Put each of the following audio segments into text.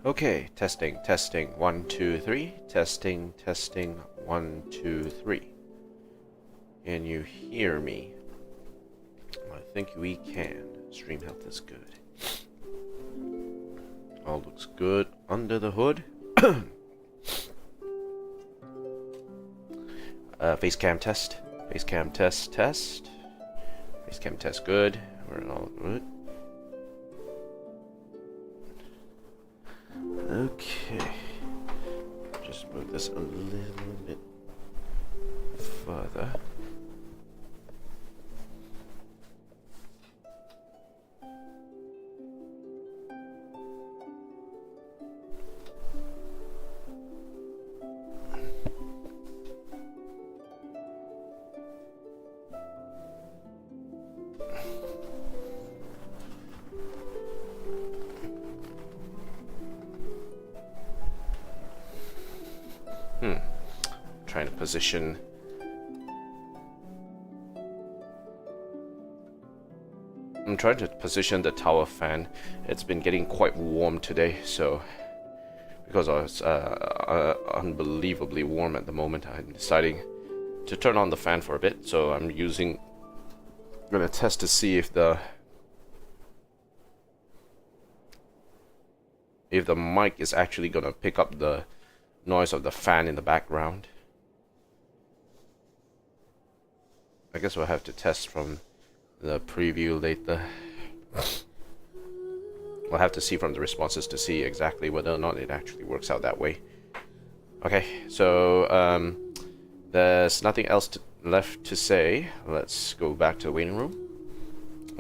Okay, testing, testing, 1, 2, 3. Testing, testing, 1, 2, 3. Can you hear me? I think we can. Stream health is good. All looks good under the hood. Face cam test. Face cam test, test. Face cam test good. We're all good. Okay. Just move this a little bit further. Trying to position. I'm trying to position the tower fan. It's been getting quite warm today, so because it's unbelievably warm at the moment, I'm deciding to turn on the fan for a bit. So I'm gonna test to see if the mic is actually gonna pick up the noise of the fan in the background. I guess we'll have to test from the preview later. We'll have to see from the responses to see exactly whether or not it actually works out that way. Okay, so there's nothing else left to say. Let's go back to the waiting room.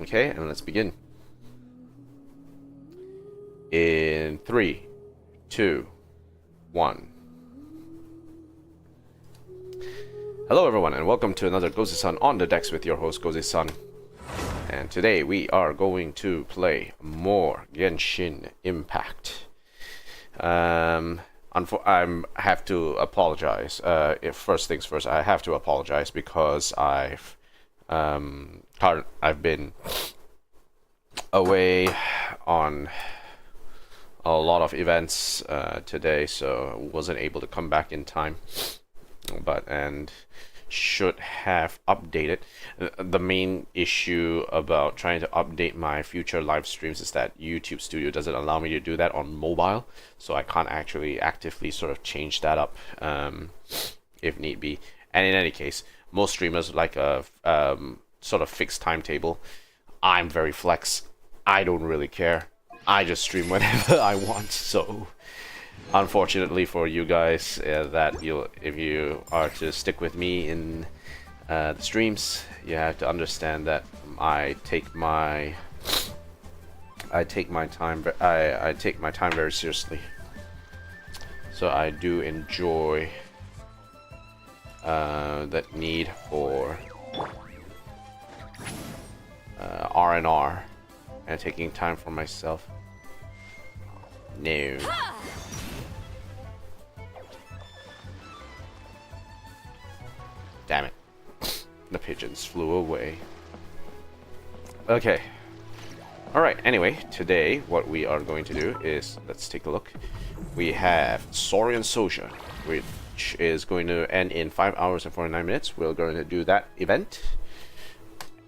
Okay, and let's begin. In 3, 2, 1. Hello everyone, and welcome to another Gozi-san on the decks with your host Gozi-san. And today we are going to play more Genshin Impact. I have to apologize. First things first, I have to apologize because I've been away on a lot of events today, so wasn't able to come back in time. And should have updated. The main issue about trying to update my future live streams is that YouTube Studio doesn't allow me to do that on mobile, so I can't actually actively sort of change that up if need be. And in any case, most streamers like a sort of fixed timetable. I'm very flex. I don't really care. I just stream whenever I want, so unfortunately for you guys, that if you are to stick with me in the streams, you have to understand that I take my time very seriously. So I do enjoy that need for R&R and taking time for myself. No. Damn it. The pigeons flew away. Okay. Alright, anyway, today what we are going to do is, let's take a look. We have Saurian Soujourn, which is going to end in 5 hours and 49 minutes. We're going to do that event.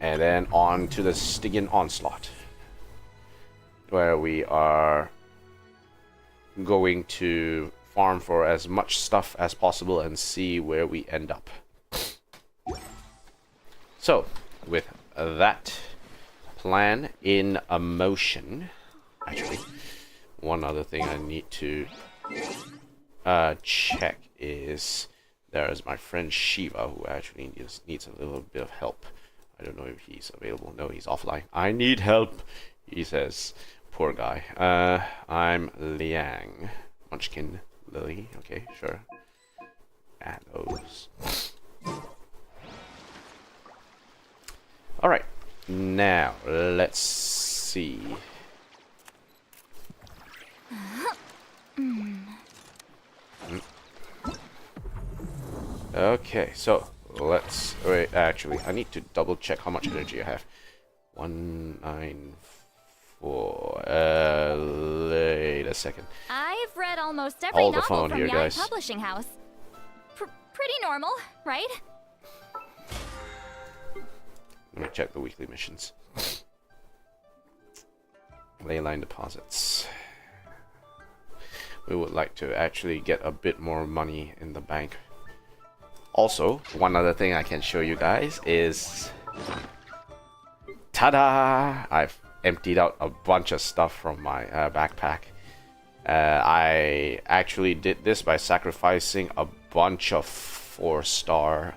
And then on to the Stygian Onslaught, where we are going to farm for as much stuff as possible and see where we end up. So, with that plan in motion, actually, one other thing I need to check is there's my friend Shiva, who actually needs a little bit of help. I don't know if he's available. No, he's offline. I need help, he says. Poor guy. I'm Liang. Munchkin Lily. Okay, sure. Add those. Alright. Now, let's see. Okay, so let's wait. Actually, I need to double check how much energy I have. 194. Wait a second. read almost every Hold the novel phone from here, Yang guys. Publishing House. Pretty normal, right? Let me check the weekly missions. Leyline deposits. We would like to actually get a bit more money in the bank. Also, one other thing I can show you guys is... Ta-da! I've emptied out a bunch of stuff from my backpack. I actually did this by sacrificing a bunch of 4-star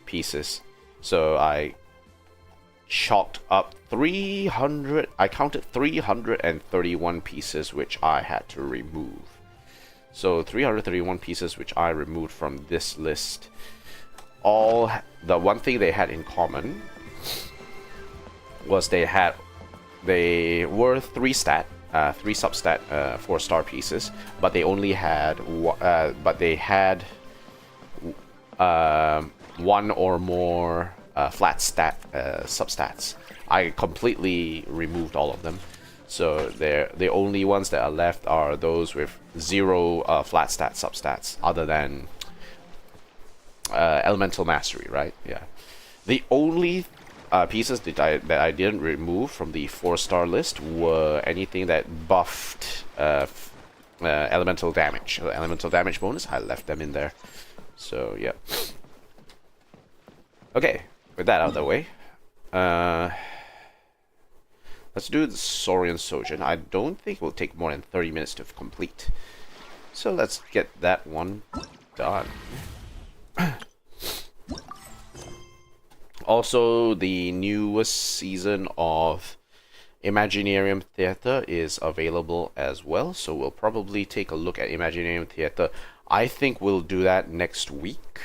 pieces. So I chalked up 300, I counted 331 pieces which I had to remove. So 331 pieces which I removed from this list. All, the one thing they had in common was they were 3 substat 4-star pieces, but they only had one or more flat stat substats. I completely removed all of them, so the only ones that are left are those with 0 flat stat substats, other than elemental mastery, right? Yeah. The only pieces that I didn't remove from the 4-star list were anything that buffed elemental damage. The elemental damage bonus, I left them in there. So, yeah. Okay, with that out of the way, let's do the Saurian Soujourn. I don't think it will take more than 30 minutes to complete. So let's get that one done. Also, the newest season of Imaginarium Theater is available as well, so we'll probably take a look at Imaginarium Theater. I think we'll do that next week.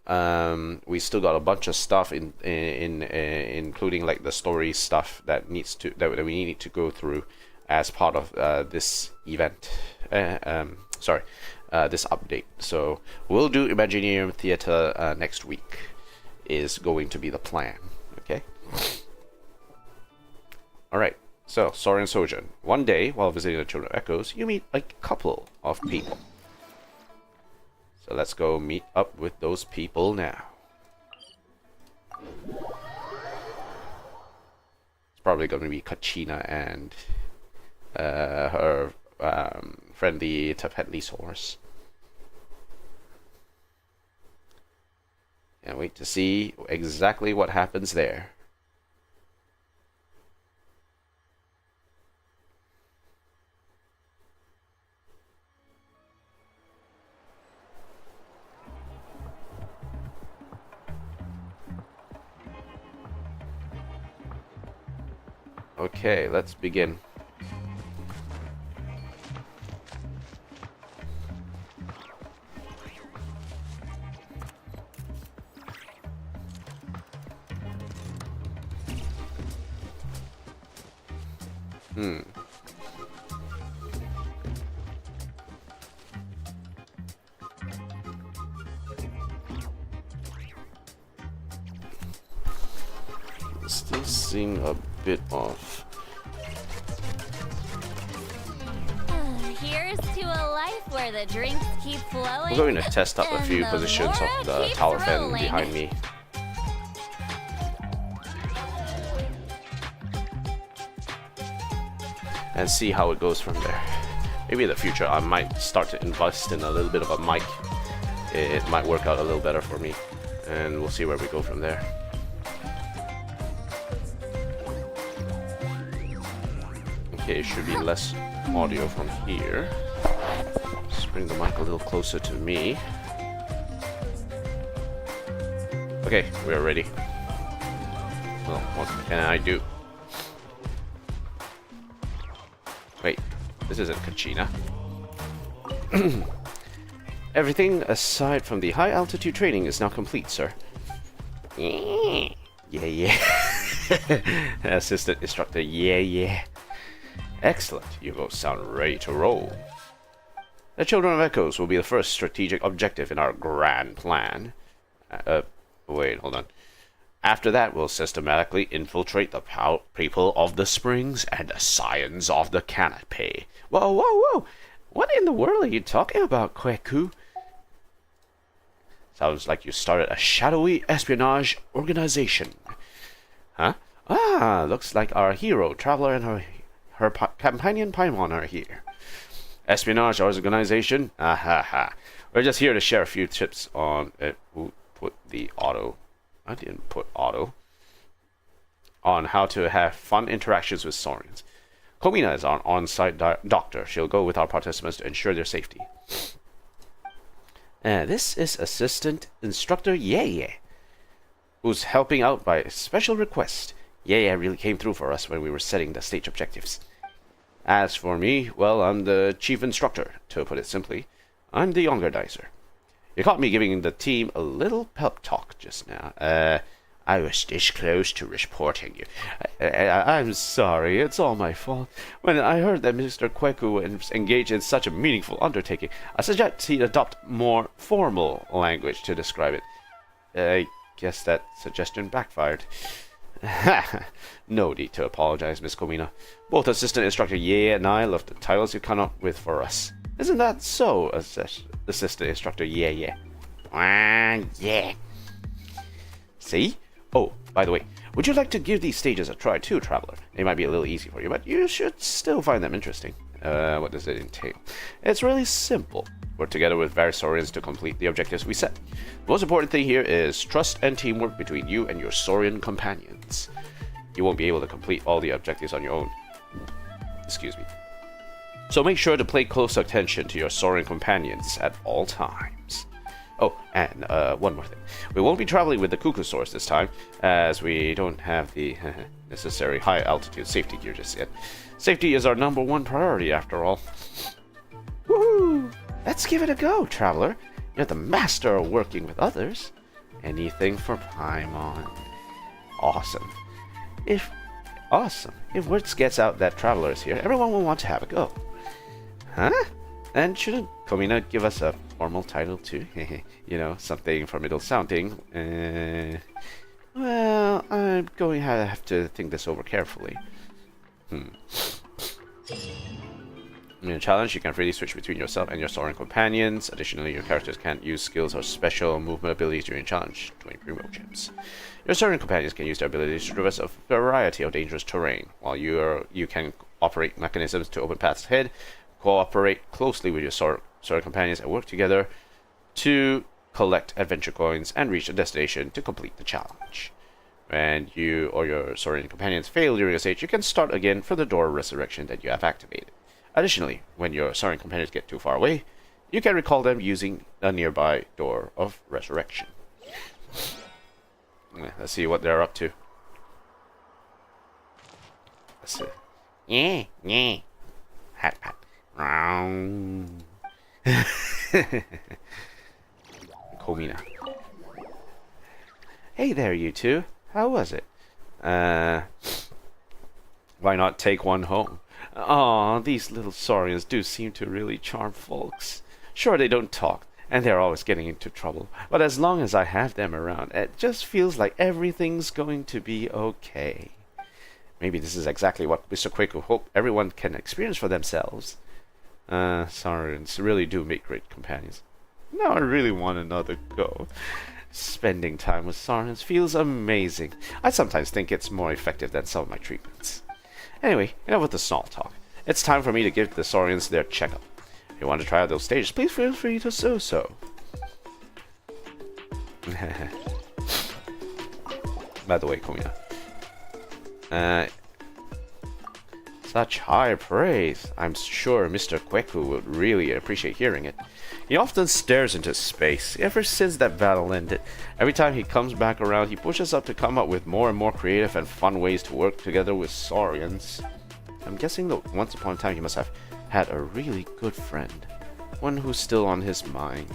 We still got a bunch of stuff including like the story stuff that we need to go through as part of this event. This update. So we'll do Imaginarium Theater next week. Is going to be the plan. Okay. All right. So Saurian Soujourn. One day, while visiting the Children of Echoes, you meet a couple of people. So let's go meet up with those people now. It's probably going to be Kachina and her friend, the Tefetli's horse. Can't wait to see exactly what happens there. Okay, let's begin. Still seeing a bit of... Here's to a life where the drinks keep flowing. I'm going to test up a few positions of the tower fan behind me. And see how it goes from there. Maybe in the future I might start to invest in a little bit of a mic. It might work out a little better for me. And we'll see where we go from there. Okay, it should be less audio from here. Just bring the mic a little closer to me. Okay, we're ready. Well, what can I do? Wait, this isn't Kachina. Everything aside from the high altitude training is now complete, sir. Yeah. Assistant instructor, yeah. Excellent, you both sound ready to roll. The Children of Echoes will be the first strategic objective in our grand plan. Wait, hold on. After that, we'll systematically infiltrate the people of the springs and the scions of the canopy. Whoa! What in the world are you talking about, Kweku? Sounds like you started a shadowy espionage organization. Huh? Ah, looks like our hero, Traveler, and her companion Paimon are here. Espionage organization? Ah ha ha. We're just here to share a few tips on it. Who put the auto? I didn't put auto. On how to have fun interactions with Saurians. Komina is our on-site doctor. She'll go with our participants to ensure their safety. This is Assistant Instructor Yeye, who's helping out by special request. Yeye really came through for us when we were setting the stage objectives. As for me, well, I'm the chief instructor, to put it simply. I'm the younger dicer. You caught me giving the team a little pep talk just now. I was this close to reporting you. I'm sorry, it's all my fault. When I heard that Mr. Kweku was engaged in such a meaningful undertaking, I suggest he adopt more formal language to describe it. I guess that suggestion backfired. No need to apologize, Miss Komina. Both Assistant Instructor Ye and I love the titles you come up with for us. Isn't that so, Assistant Instructor Ye? Yeah. See? Oh, by the way, would you like to give these stages a try too, Traveler? They might be a little easy for you, but you should still find them interesting. What does it entail? It's really simple. Work together with various Saurians to complete the objectives we set. The most important thing here is trust and teamwork between you and your Saurian companions. You won't be able to complete all the objectives on your own. Excuse me. So make sure to pay close attention to your Saurian companions at all times. Oh, and one more thing. We won't be traveling with the Cuckoo Source this time, as we don't have the necessary high-altitude safety gear just yet. Safety is our #1 priority, after all. Woohoo! Let's give it a go, Traveler. You're the master of working with others. Anything for Paimon. Awesome. If word gets out that Traveler is here, everyone will want to have a go. Huh? And shouldn't Komina give us a formal title too? You know, something formidable sounding. Well, I'm going to have to think this over carefully. In a challenge, you can freely switch between yourself and your Saurian companions. Additionally, your characters can't use skills or special movement abilities during a challenge, 20 primo gems. Your Saurian companions can use their abilities to traverse a variety of dangerous terrain, while you can operate mechanisms to open paths ahead, cooperate closely with your Saurian companions, and work together to collect adventure coins and reach a destination to complete the challenge. When you or your Saurian companions fail during a stage, you can start again for the door of resurrection that you have activated. Additionally, when your Saurian companions get too far away, you can recall them using a nearby door of resurrection. Let's see what they're up to. Let's see. Yeah. Hat. Komina. Hey there, you two. How was it? Why not take one home? Aw, these little Saurians do seem to really charm folks. Sure, they don't talk, and they're always getting into trouble, but as long as I have them around, it just feels like everything's going to be okay. Maybe this is exactly what Mr. Kweku hoped everyone can experience for themselves. Saurians really do make great companions. Now I really want another go. Spending time with Saurians feels amazing. I sometimes think it's more effective than some of my treatments. Anyway, enough with the small talk. It's time for me to give the Saurians their checkup. If you want to try out those stages, please feel free to do so. By the way, Komina. Such high praise. I'm sure Mr. Kweku would really appreciate hearing it. He often stares into space, ever since that battle ended. Every time he comes back around, he pushes us to come up with more and more creative and fun ways to work together with Saurians. I'm guessing that once upon a time he must have had a really good friend. One who's still on his mind.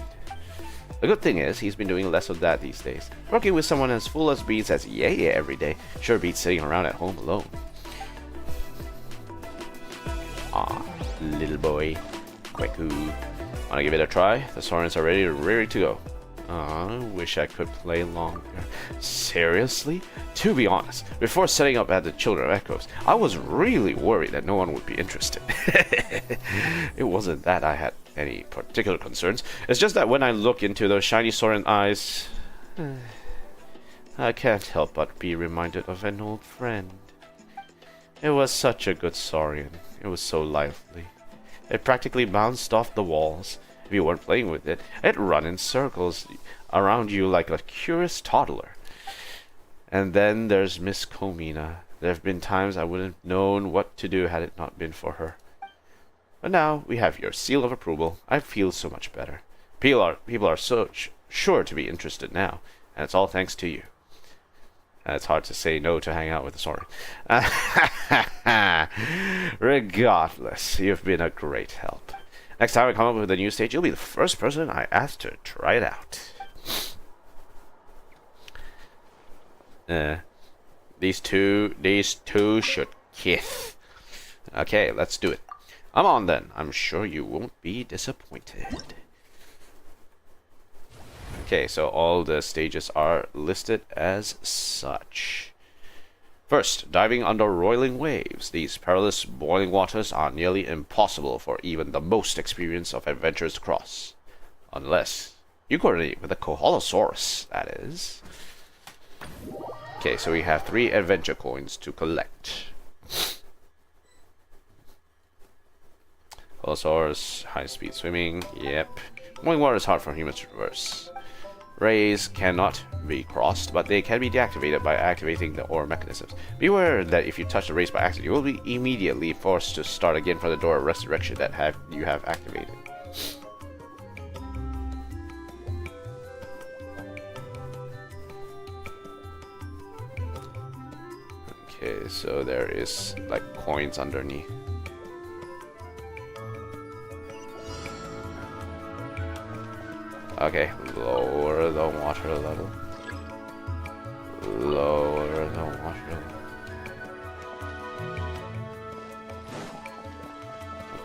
The good thing is, he's been doing less of that these days. Working with someone as full of beats as Yeye every day sure beats sitting around at home alone. Ah, little boy. Kweku. Wanna give it a try? The Saurians are ready to go. I wish I could play longer. Seriously? To be honest, before setting up at the Children of Echoes, I was really worried that no one would be interested. It wasn't that I had any particular concerns. It's just that when I look into those shiny Saurian eyes, I can't help but be reminded of an old friend. It was such a good Saurian. It was so lively. It practically bounced off the walls. If you weren't playing with it, it'd run in circles around you like a curious toddler. And then there's Miss Comina. There have been times I wouldn't have known what to do had it not been for her. But now we have your seal of approval. I feel so much better. People are so sure to be interested now, and it's all thanks to you. And it's hard to say no to hang out with the Saurian. Regardless, you've been a great help. Next time I come up with a new stage, you'll be the first person I ask to try it out. These two should kiss. Okay, let's do it. I'm on then. I'm sure you won't be disappointed. Okay, so all the stages are listed as such. First, diving under roiling waves. These perilous boiling waters are nearly impossible for even the most experienced of adventurers to cross. Unless you coordinate with a Koholosaurus, that is. Okay, so we have 3 adventure coins to collect. Koholosaurus, high-speed swimming, yep. Boiling water is hard for humans to traverse. Rays cannot be crossed, but they can be deactivated by activating the ore mechanisms. Beware that if you touch the rays by accident, you will be immediately forced to start again from the door of resurrection that you have activated. Okay, so there is like coins underneath. Okay, lower the water level. Lower the water level.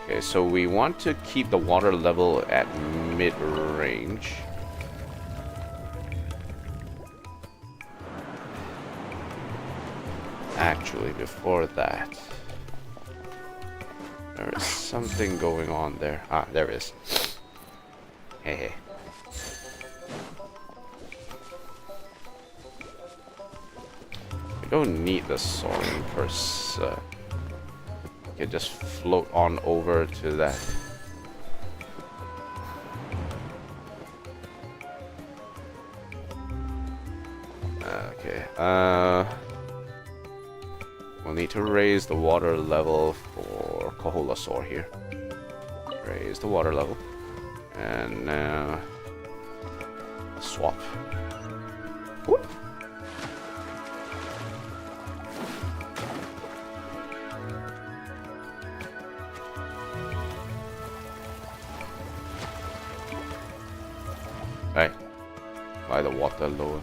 Okay, so we want to keep the water level at mid-range. Actually, before that, there is something going on there. Ah, there is. Hey, hey. Don't need the Saurian per se. You can just float on over to that. Okay, we'll need to raise the water level for Koholosaur here. Raise the water level. And swap. Whoop. Right. Why the water lower?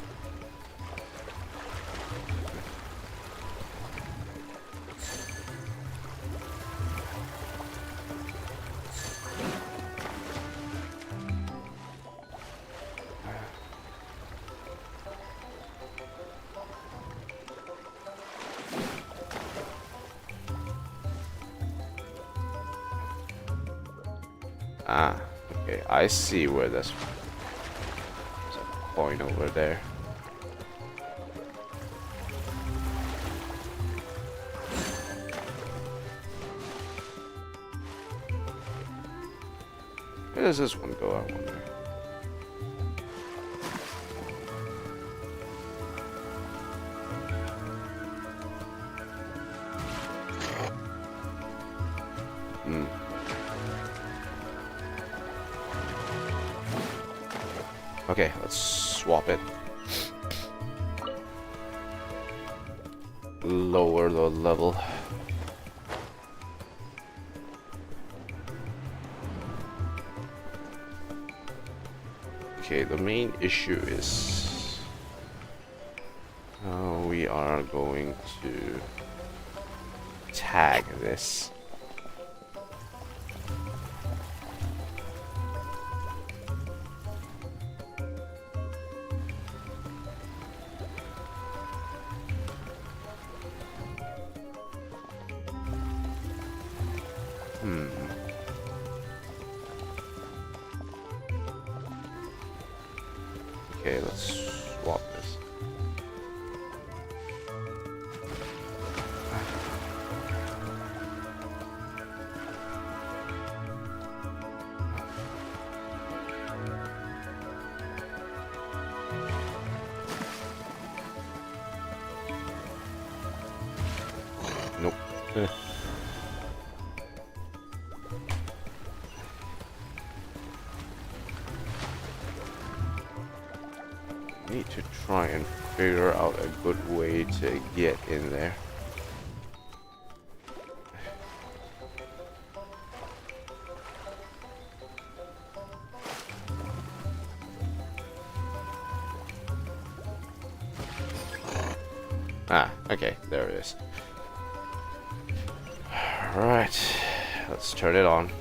Ah, okay. I see where this. Point over there. Where does this one go, I wonder? Okay, let's swap it. Lower the level. Okay, the main issue is how we are going to tag this. Okay, let's swap this. Nope. Need to try and figure out a good way to get in there. Ah, okay, there it is. Alright, let's turn it on.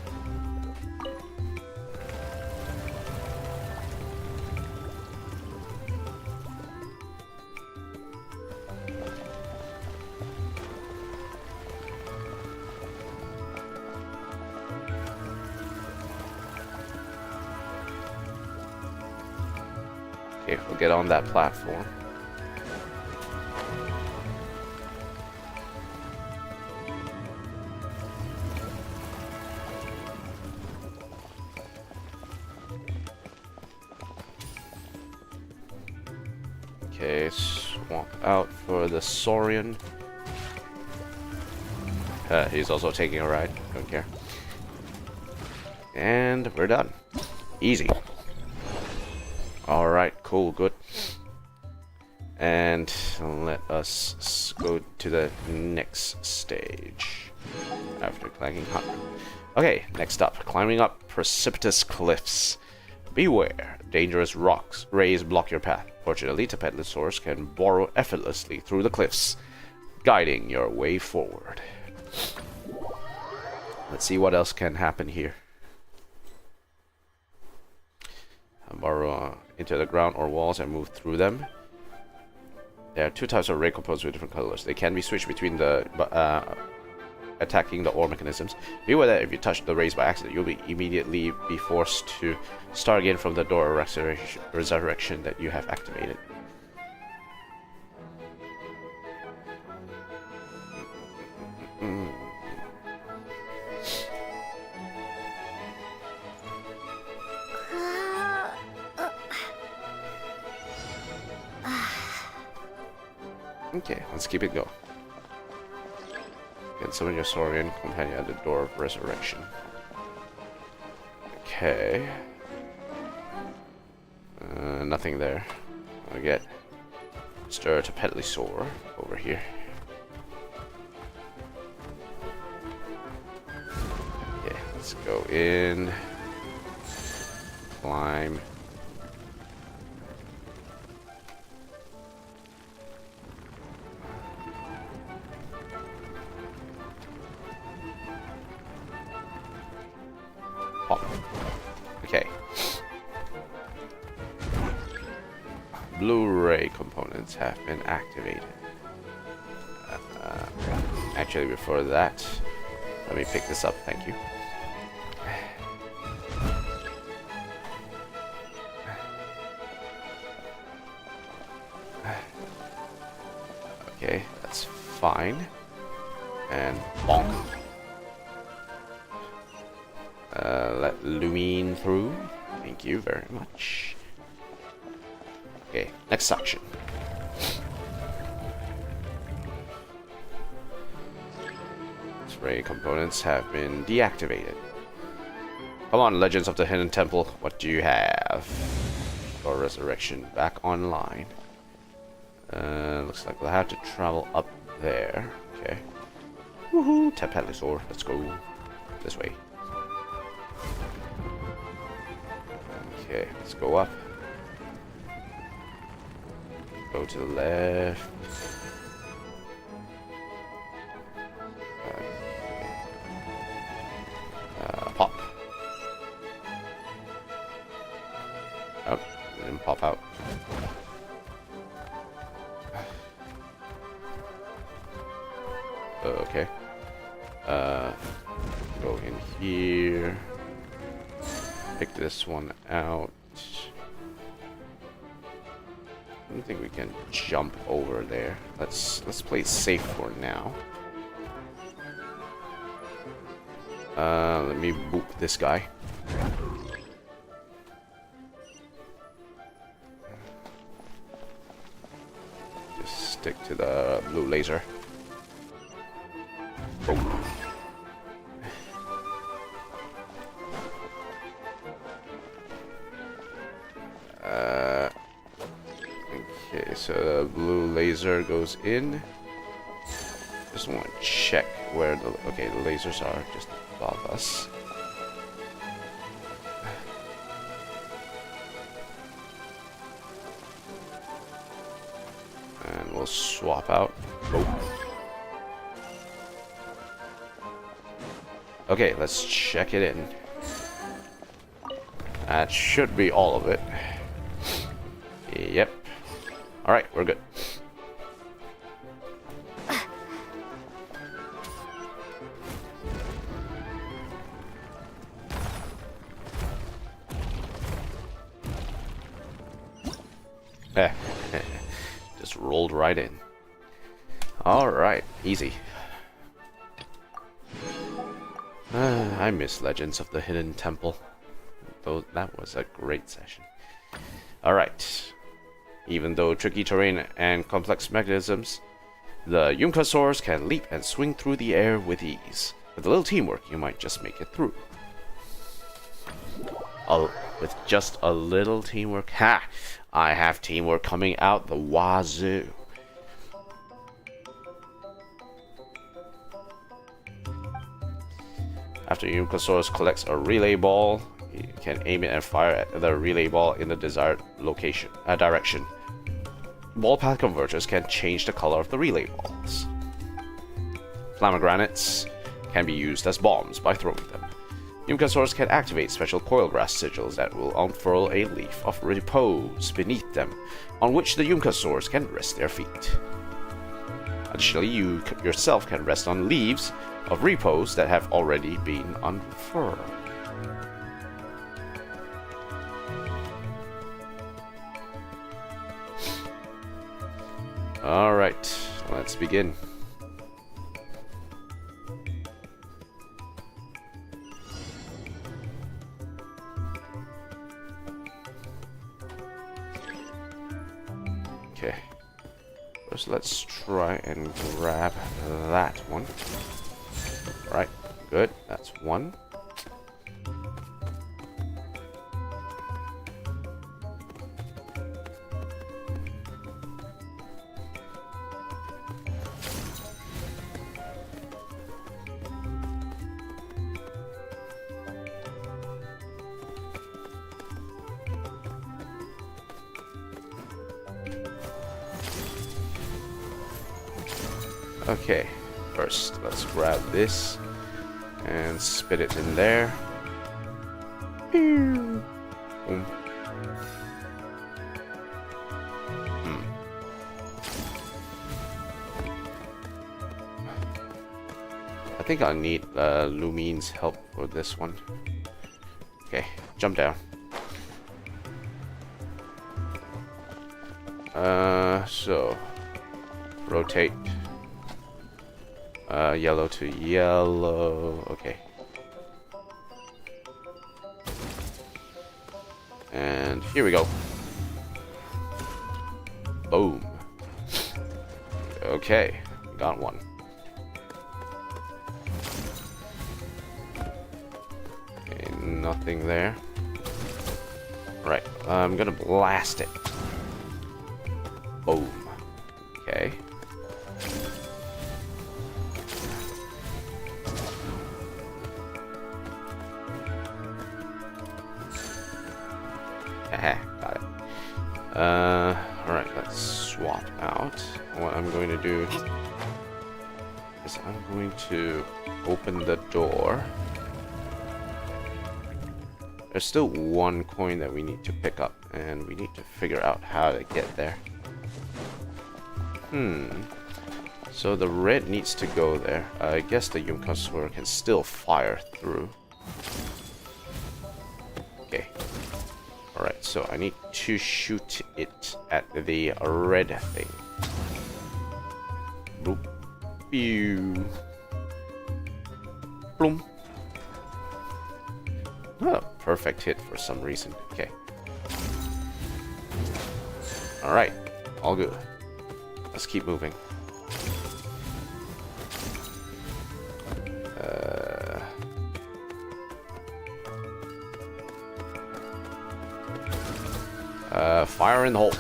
Okay, we'll get on that platform. Okay, swap out for the Saurian. He's also taking a ride. Don't care. And we're done. Easy. Alright, cool, good. And let us go to the next stage. After clanging 100. Okay, next up. Climbing up precipitous cliffs. Beware. Dangerous rocks. Rays block your path. Fortunately, Tapetlosaurus can burrow effortlessly through the cliffs, guiding your way forward. Let's see what else can happen here. Burrow into the ground or walls and move through them. There are two types of ray components with different colors. They can be switched between the attacking the ore mechanisms. Be aware that if you touch the rays by accident, you'll immediately be forced to start again from the door of resurrection that you have activated. Okay, let's keep it going. Get summon your Saurian companion at the door of resurrection. Okay. Nothing there. I'll get Mr. Tapetlosaurus over here. Okay, let's go in. Climb. Okay. Blu-ray components have been activated. Actually, before that, let me pick this up. Thank you. Okay, that's fine. And bonk. Let Lumine through. Thank you very much. Okay, next section. Ray components have been deactivated. Come on, Legends of the Hidden Temple. What do you have? For resurrection back online. Looks like we'll have to travel up there. Okay. Woohoo! Tapetlosaurus. Let's go this way. Okay, let's go up. Go to the left. Pop. Oh, didn't pop out. Okay. Go in here. Pick this one out. don't think we can jump over there. Let's play it safe for now. Let me boop this guy. Just stick to the blue laser. Boom. Okay, so the blue laser goes in. Just want to check where the lasers are just above us. And we'll swap out. Oh. Okay, let's check it in. That should be all of it. Yep. Alright, we're good. Just rolled right in. Alright, easy. I miss Legends of the Hidden Temple. Though that was a great session. Alright. Even though tricky terrain and complex mechanisms, the Yunkasaurs can leap and swing through the air with ease. With a little teamwork, you might just make it through. With just a little teamwork? Ha! I have teamwork coming out the wazoo. After Yunkasaurus collects a relay ball, you can aim it and fire at the relay ball in the desired direction. Ball path converters can change the color of the relay balls. Flamagranates can be used as bombs by throwing them. Yunkasaurs can activate special coil grass sigils that will unfurl a leaf of repose beneath them, on which the Yunkasaurs can rest their feet. Additionally, you yourself can rest on leaves of repose that have already been unfurled. Alright, let's begin. Okay, first let's try and grab that one. Right, good, that's one. Okay, first let's grab this and spit it in there. Boom. I think I'll need Lumine's help for this one. Okay, jump down. So rotate. Yellow to yellow. Okay. And here we go. Boom. Okay, got one. Okay, nothing there. Right, I'm gonna blast it. Boom. Okay. Got it. Alright, let's swap out. What I'm going to do is I'm going to open the door. There's still one coin that we need to pick up, and we need to figure out how to get there. So the red needs to go there. I guess the Yunkasaur can still fire through. Okay. Alright, so I need to shoot it at the red thing. Boop. Pew. Bloom. Oh, perfect hit for some reason. Okay. Alright, all good. Let's keep moving. Fire in the hole.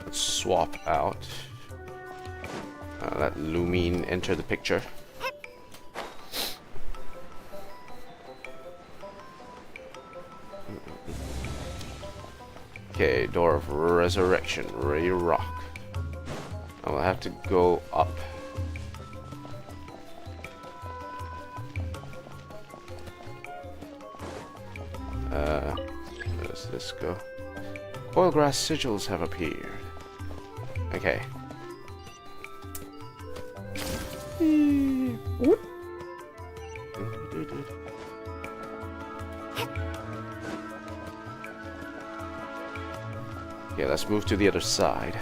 Let's swap out. Let Lumine enter the picture. Okay, Door of Resurrection, ready to rock. I'll have to go up. Where does this go? Coilgrass sigils have appeared. Okay. Okay, let's move to the other side.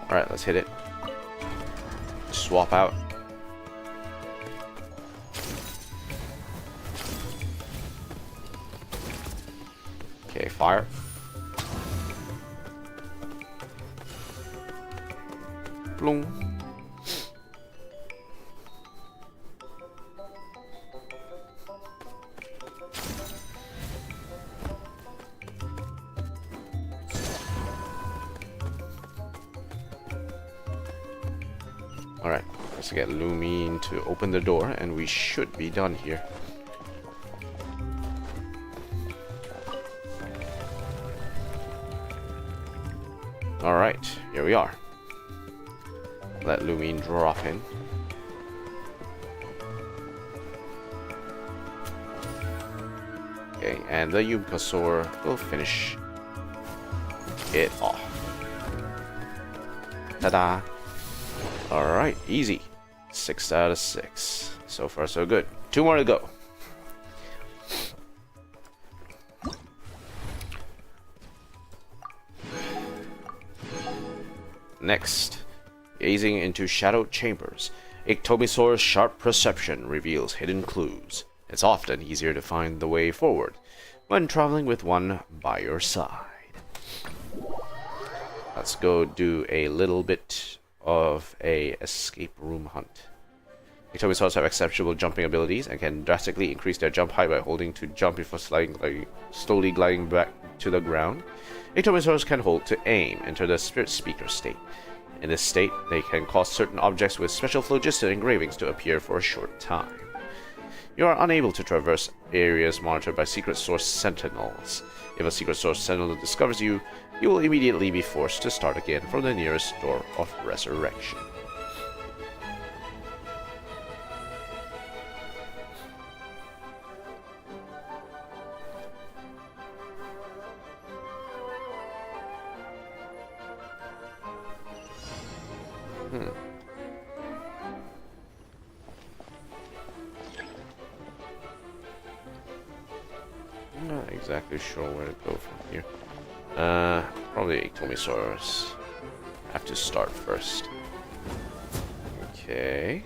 Alright, let's hit it. Swap out. Okay, fire. Bloom. Alright, let's get Lumine to open the door, and we should be done here. Alright, here we are. Let Lumine drop in. Okay, and the Yubkasaur will finish it off. Ta-da! Alright, easy. 6 out of 6. So far, so good. 2 more to go. Next, gazing into shadowed chambers, Ictomisaur's sharp perception reveals hidden clues. It's often easier to find the way forward when traveling with one by your side. Let's go do a little bit of a escape room hunt. Ictomisaurs have exceptional jumping abilities and can drastically increase their jump height by holding to jump before slowly gliding back to the ground. Ictomisaurs can hold to aim, enter the Spirit Speaker state. In this state, they can cause certain objects with special phlogiston engravings to appear for a short time. You are unable to traverse areas monitored by Secret Source Sentinels. If a Secret Source Sentinel discovers you, you will immediately be forced to start again from the nearest Door of Resurrection. I'm not exactly sure where to go from here. Probably Ictomisaurus. Have to start first. Okay.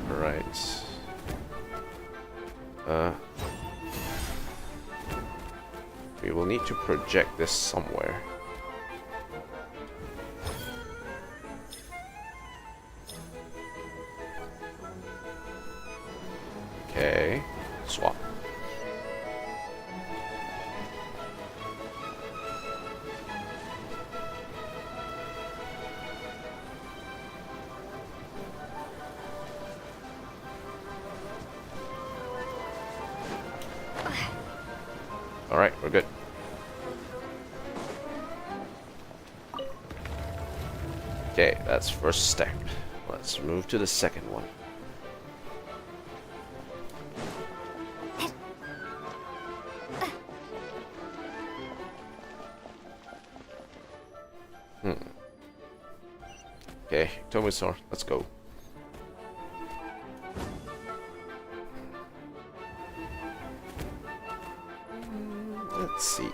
Right. We will need to project this somewhere. Okay. Swap. Alright, we're good. Okay, that's first step. Let's move to the second one. Okay, Tomosaur, let's go. Let's see.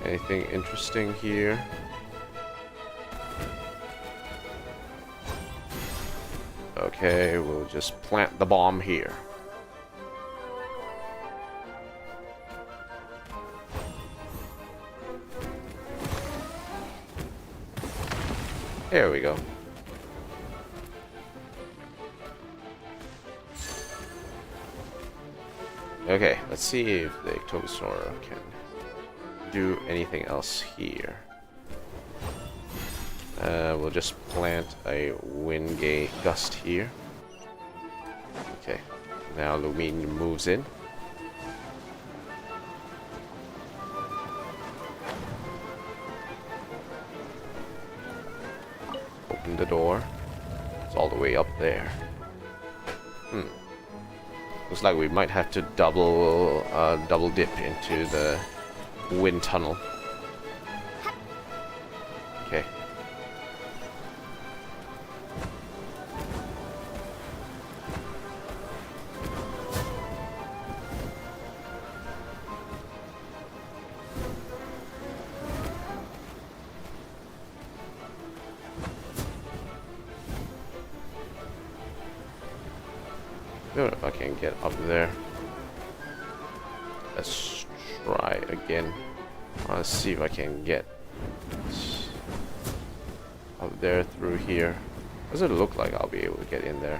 Anything interesting here? Okay, we'll just plant the bomb here. There we go. Okay, let's see if the Togosaur can do anything else here. We'll just plant a wind gust here. Okay, now Lumine moves in. Open the door. It's all the way up there. Looks like we might have to double dip into the wind tunnel. Okay. I don't know if I can get up there. Let's try again. Let's see if I can get up there through here. Does it look like I'll be able to get in there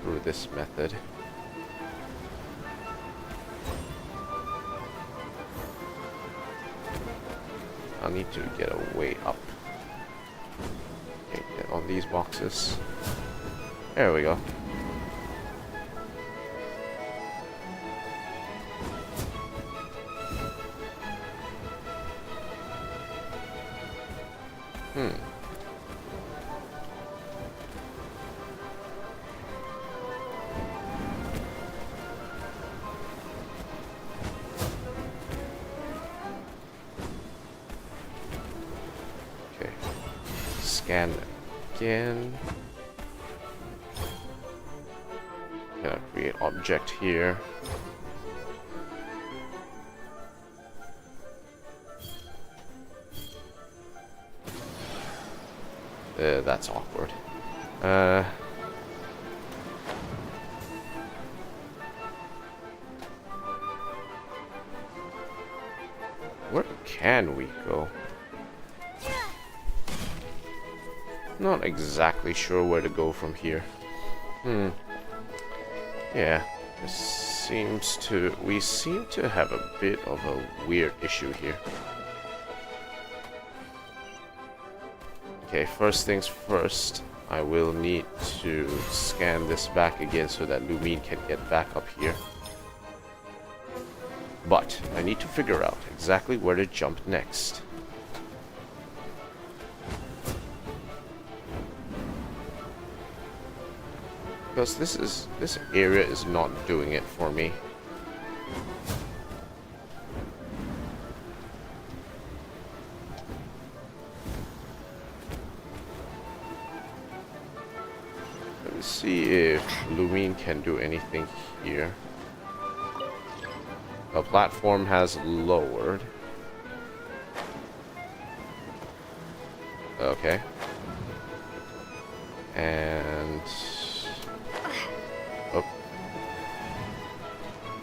through this method? I'll need to get a way up. Okay, get on these boxes. There we go. Okay. Scan again. Gonna create object here. That's awkward. Where can we go? Not exactly sure where to go from here. Yeah, we seem to have a bit of a weird issue here. Okay, first things first, I will need to scan this back again so that Lumine can get back up here. But I need to figure out exactly where to jump next. Because this area is not doing it for me. Let me see if Lumine can do anything here. The platform has lowered. Okay. And oh.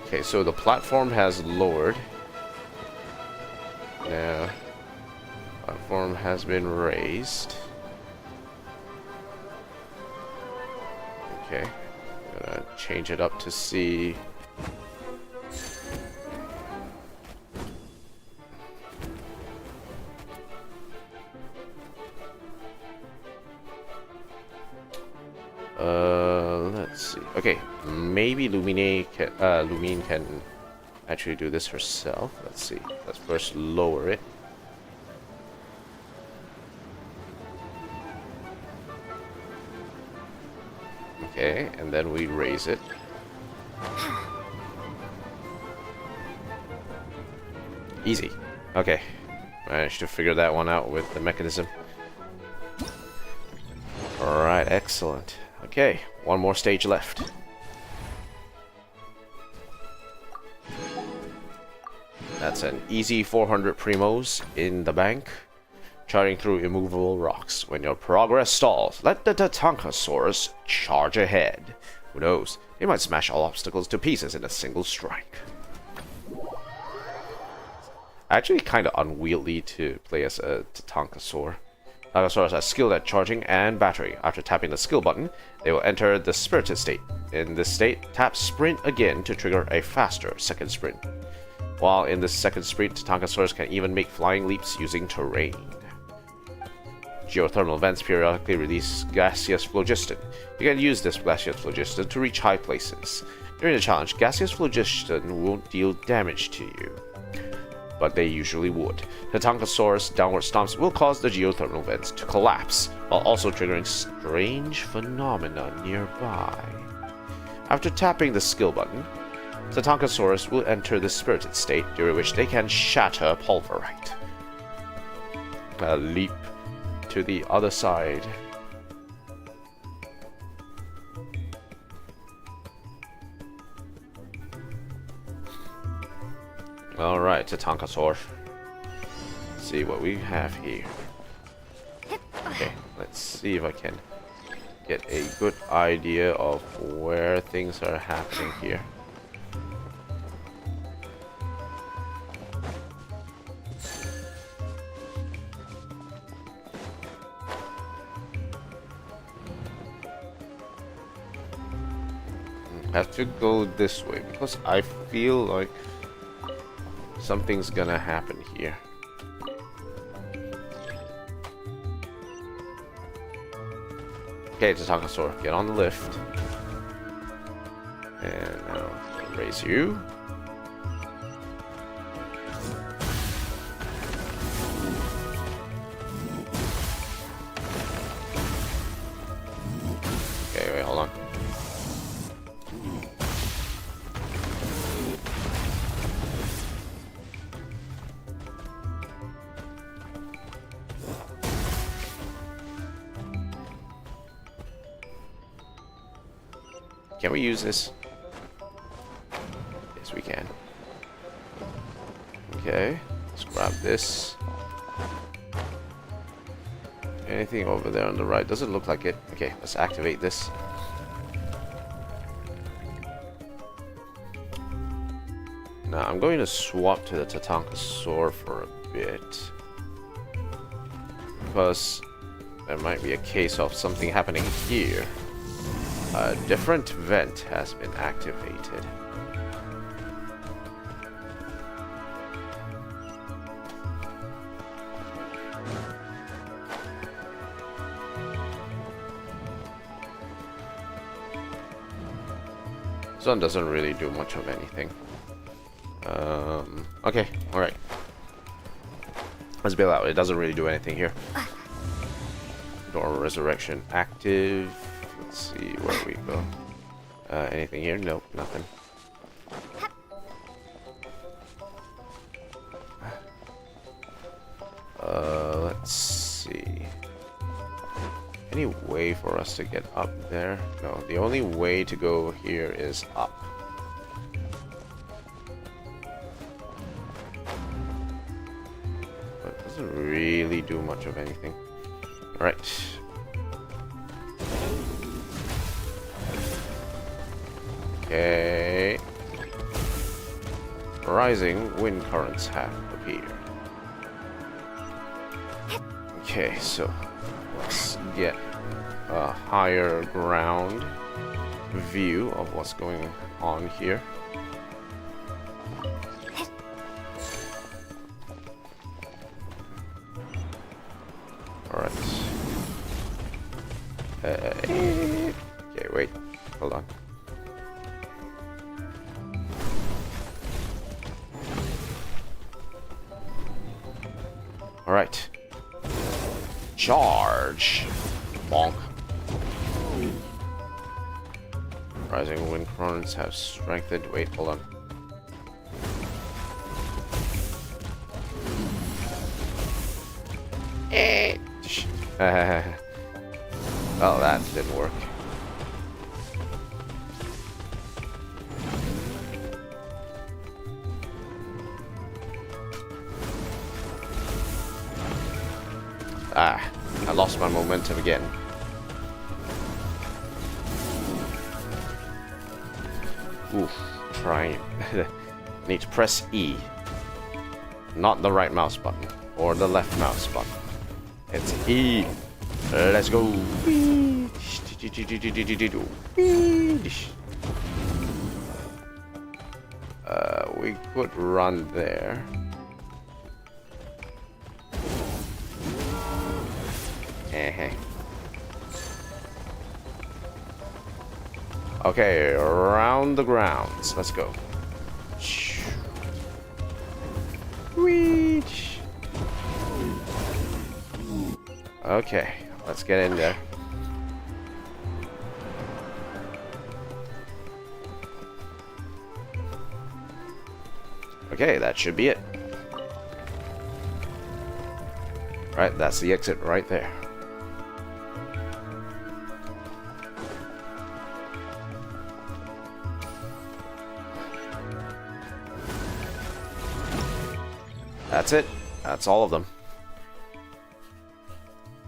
Okay, so the platform has lowered. Now, platform has been raised. Okay, I'm gonna change it up to see. Let's see. Okay, maybe Lumine can actually do this herself. Let's see. Let's first lower it. Okay, and then we raise it. Easy. Okay. Managed to figure that one out with the mechanism. Alright, excellent. Okay, one more stage left. That's an easy 400 primos in the bank. Charging through immovable rocks. When your progress stalls, let the Tatankasaurus charge ahead. Who knows, they might smash all obstacles to pieces in a single strike. Actually kind of unwieldy to play as a Tatankasaur. Tatankasaurs are skilled at charging and battering. After tapping the skill button, they will enter the spirited state. In this state, tap sprint again to trigger a faster second sprint. While in this second sprint, Tatankasaurs can even make flying leaps using terrain. Geothermal vents periodically release gaseous phlogiston. You can use this gaseous phlogiston to reach high places. During the challenge, gaseous phlogiston won't deal damage to you, but they usually would. Tatankasaurus downward stomps will cause the geothermal vents to collapse, while also triggering strange phenomena nearby. After tapping the skill button, Tatankasaurus will enter the spirited state, during which they can shatter pulverite. Leap to the other side. Alright, Tatankasaur. Let's see what we have here. Okay, let's see if I can get a good idea of where things are happening here. I have to go this way because I feel like something's gonna happen here. Okay, Tatankasaur, get on the lift. And now raise you. Okay, wait, hold on. Can we use this? Yes, we can. Okay, let's grab this. Anything over there on the right? Doesn't look like it. Okay, let's activate this. Now, I'm going to swap to the Tatankasaur for a bit, because there might be a case of something happening here. A different vent has been activated. This one doesn't really do much of anything. Okay, alright. Let's bail out. It doesn't really do anything here. Door resurrection active. Let's see where we go. Anything here? Nope, nothing. Let's see. Any way for us to get up there? No, the only way to go here is up. But it doesn't really do much of anything. Alright. Okay. Rising wind currents have appeared. Okay, so let's get a higher ground view of what's going on here. Alright. Charge. Bonk. Rising wind currents have strengthened. Wait, hold on. Oh, that didn't work. Ah, I lost my momentum again. Oof, trying. Need to press E. Not the right mouse button. Or the left mouse button. It's E. Let's go. We could run there. Okay, around the grounds. Let's go. Reach. Okay, let's get in there. Okay, that should be it. Right, that's the exit right there. That's it. That's all of them.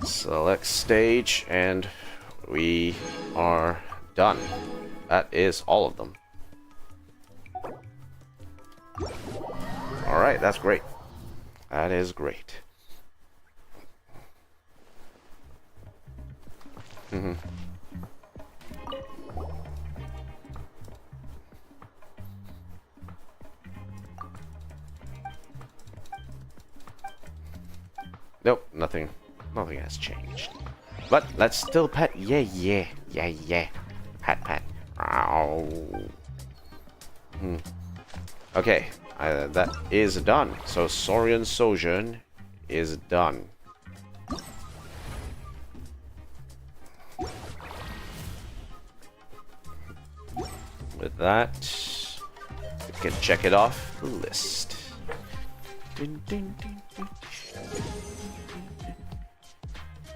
Select stage and we are done. That is all of them. Alright, that's great. That is great. Nope, nothing has changed. But let's still pet. Yeah. Pat. Ow. Okay, that is done. So Saurian Soujourn is done. With that, we can check it off the list.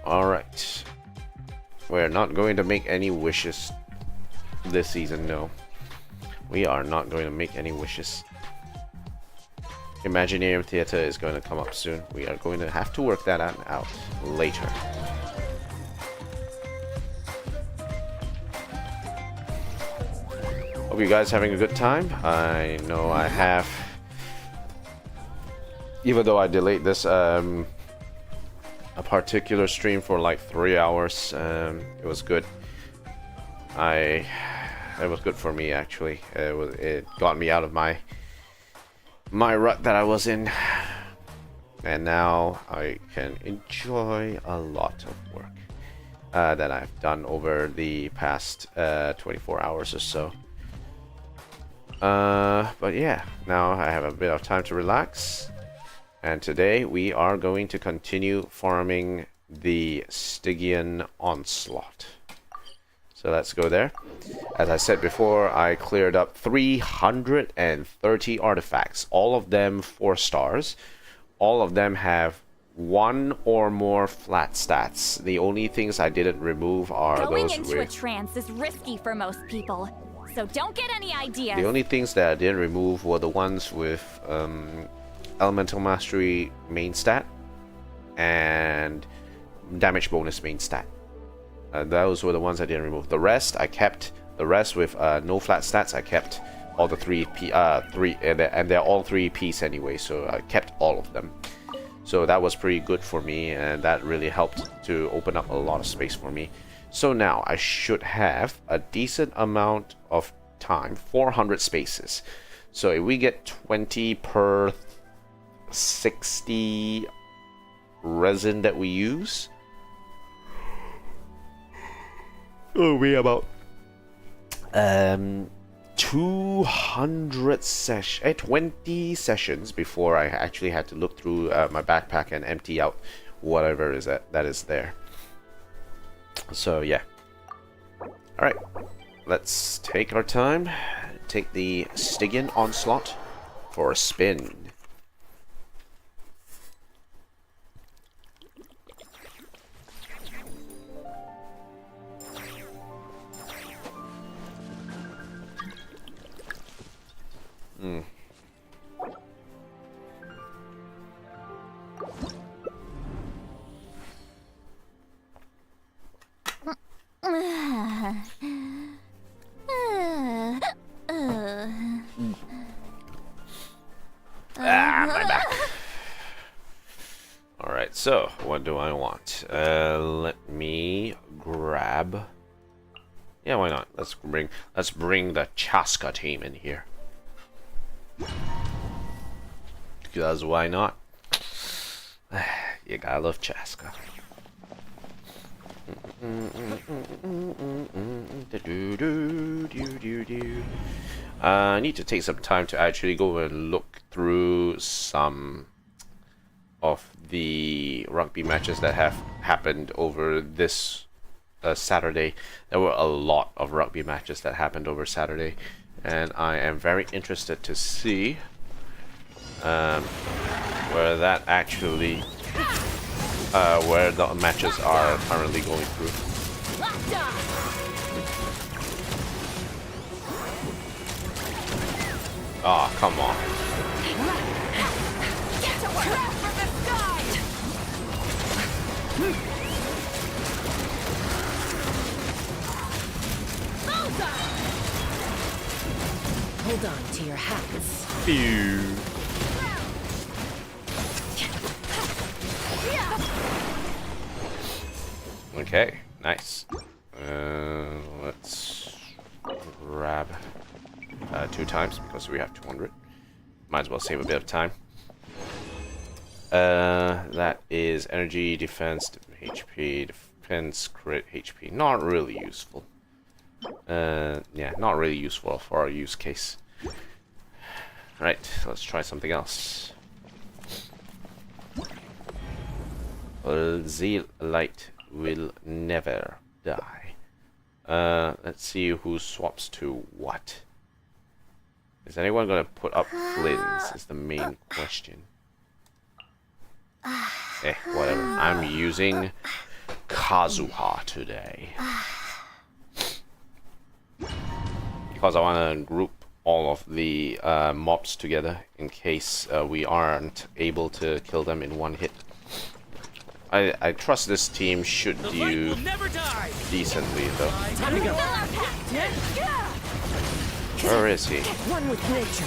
Alright. We're not going to make any wishes this season, no. We are not going to make any wishes. Imaginarium Theater is going to come up soon. We are going to have to work that out later. Hope you guys having a good time. I know I have. Even though I delayed this a particular stream for like 3 hours, it was good. It was good for me actually. It got me out of my rut that I was in, and now I can enjoy a lot of work that I've done over the past 24 hours or so. But yeah, now I have a bit of time to relax. And today we are going to continue farming the Stygian Onslaught. So let's go there. As I said before, I cleared up 330 artifacts. All of them 4 stars. All of them have 1 or more flat stats. The only things I didn't remove are Going those into a trance is risky for most people, so don't get any ideas. The only things that I didn't remove were the ones with Elemental Mastery main stat and damage bonus main stat. Those were the ones I didn't remove. The rest I kept. The rest with no flat stats, I kept all the 3 and they're all 3 piece anyway, so I kept all of them. So that was pretty good for me, and that really helped to open up a lot of space for me. So now I should have a decent amount of time, 400 spaces. So if we get 20 per 60 resin that we use, it'll be about 20 sessions before I actually had to look through my backpack and empty out whatever is that is there. So yeah. Alright, let's take our time, take the Stygian Onslaught for a spin. My back. Alright, so what do I want? Let me grab. Yeah, why not? Let's bring the Chaska team in here. Because why not? You gotta love Chaska. I need to take some time to actually go and look through some of the rugby matches that have happened over this Saturday. There were a lot of rugby matches that happened over Saturday, and I am very interested to see where that actually where the matches are currently going through. Oh, come on. Hold on to your hats. Phew. Okay, nice. Let's grab 2 times because we have 200. Might as well save a bit of time. That is energy, defense, HP, defense, crit, HP. Not really useful. Yeah, not really useful for our use case. Right, let's try something else. Zeal light will never die. Let's see who swaps to what. Is anyone gonna put up Flins is the main question. Whatever. I'm using Kazuha today. Because I want to group all of the mobs together in case we aren't able to kill them in one hit. I trust this team should do decently though. Where is he? One with nature.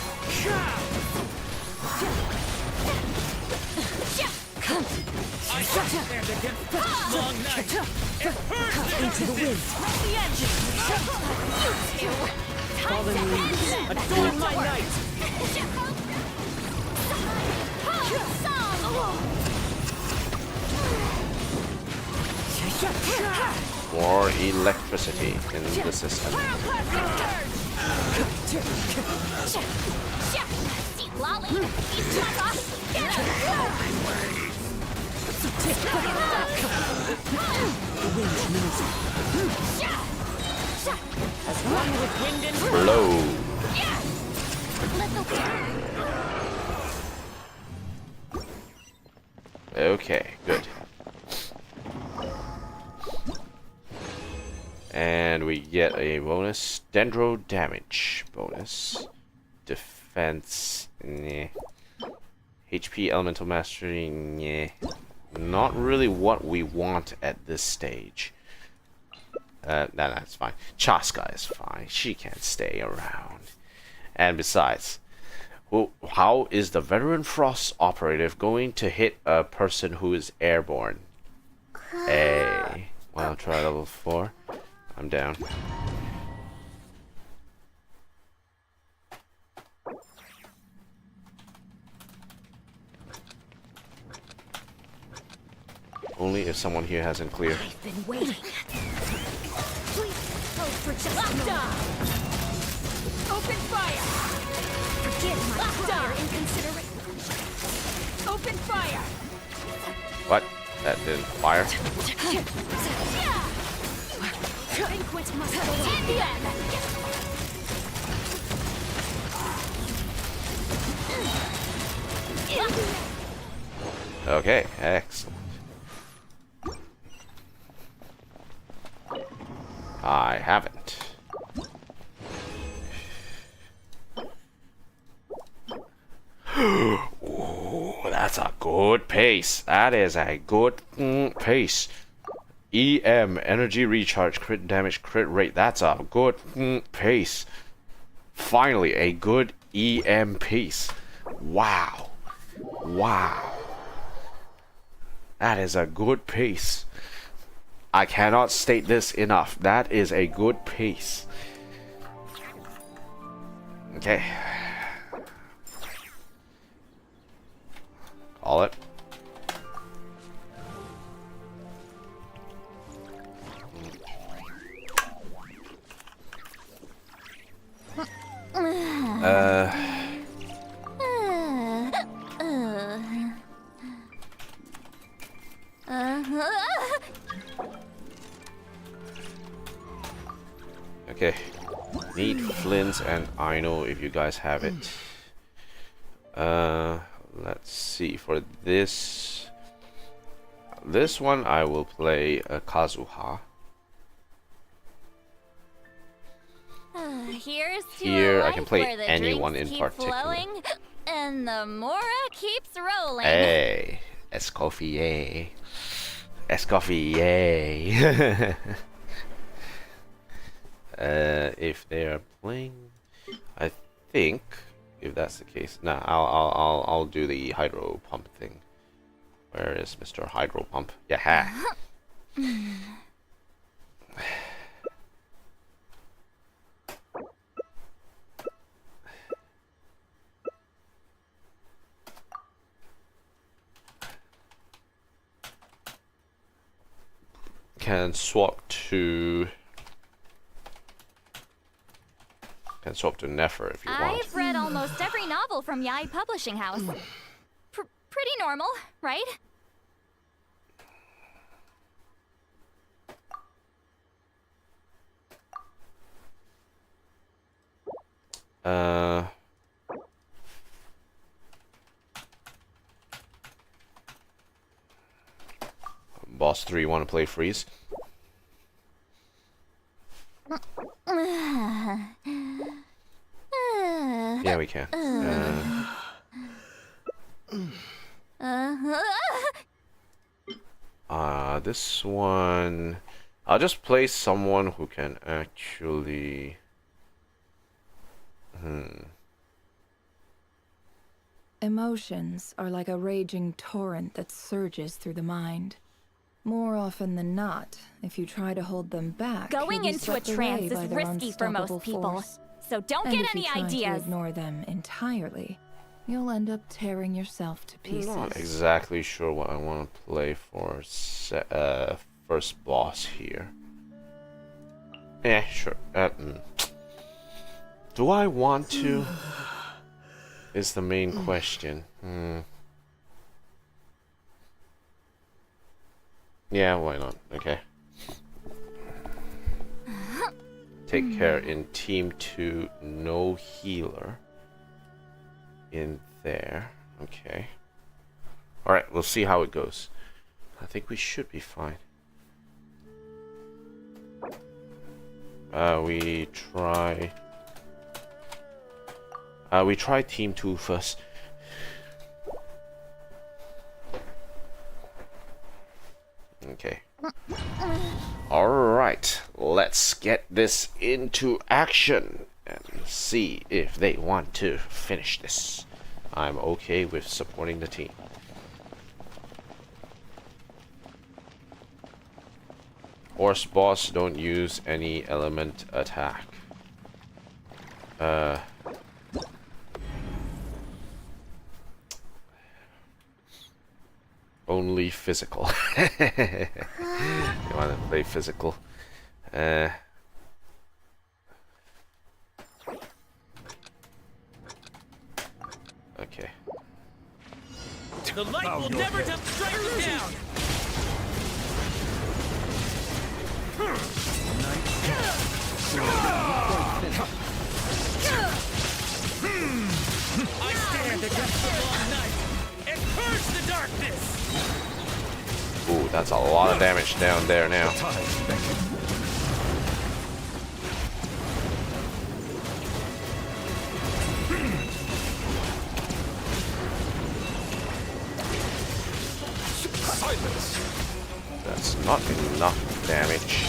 Into the wind. Fallen leaves. Adorn my night. More electricity in the system. Blow. Okay, good. And we get a bonus. Dendro damage bonus. Defense. Nah. HP elemental mastery. Nah. Not really what we want at this stage. That's fine. Chaska is fine. She can stay around. And besides, how is the veteran Frost operative going to hit a person who is airborne? Hey. Well, I'll try level 4. I'm down. Only if someone here hasn't cleared. I've been waiting. Open fire! Forgive my prior inconsideration. Open fire! What? That didn't fire. Banquet must go on. Okay, excellent. I haven't. Ooh, that's a good pace. That is a good pace. EM, energy recharge, crit damage, crit rate. That's a good pace. Finally, a good EM pace. Wow. Wow. That is a good pace. I cannot state this enough. That is a good pace. Okay. Call it. Okay. Need flints, and I know if you guys have it. Let's see. For this one, I will play Kazuha. Here's to Here, a I can life play where the anyone drinks in keep particular. flowing, and the Mora keeps rolling. Hey, Escoffier. Escoffier. If they are playing, I think if that's the case, nah, I'll do the hydro pump thing. Where is Mr. Hydro Pump? Yeah. Can swap to Nefer if you want. I've read almost every novel from Yai Publishing House. Pretty normal, right? Boss 3 want to play freeze? Yeah, we can. This one, I'll just play someone who can actually. Emotions are like a raging torrent that surges through the mind. More often than not, if you try to hold them back, Going you'll be into a swept away trance by is their risky for most unstoppable people. force. So don't And get if any you try to ideas. ignore them entirely, you'll end up tearing yourself to pieces. I'm not exactly sure what I want to play for first boss here. Yeah, sure. Do I want to? Is the main question. Yeah, why not? Okay. Take care in Team 2, no healer in there. Okay. Alright, we'll see how it goes. I think we should be fine. We try Team 2 first. Okay. Alright, let's get this into action and see if they want to finish this. I'm okay with supporting the team. Horse boss don't use any element attack. Only physical. You want to play physical? Okay. The light will never strike you down. That's a lot of damage down there now. That's not enough damage.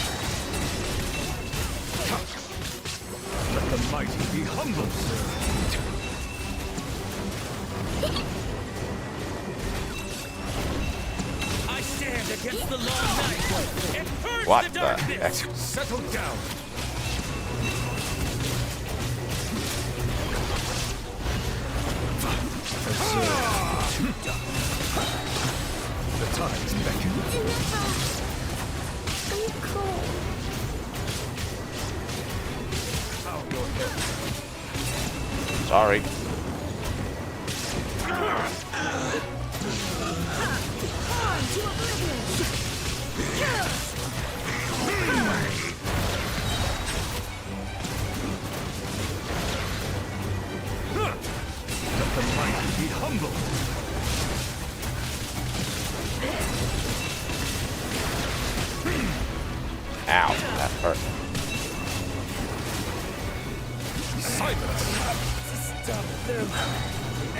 Let the mighty be humble, sir. I stand against the long night and purge What the the darkness. heck? Settle down. The tides beckon. Sorry. Let the mighty be humble. Ow, that hurt. Silence. Stop them.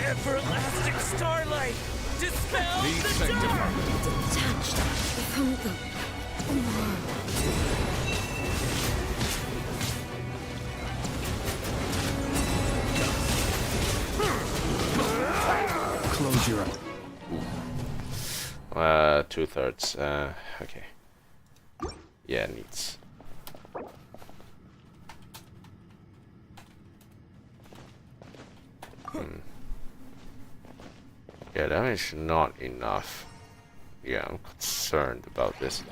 Everlasting starlight. Dispel Be the sanctified. Close your eyes. 2/3. Okay. Yeah, needs. Yeah, that is not enough. Yeah, I'm concerned about this.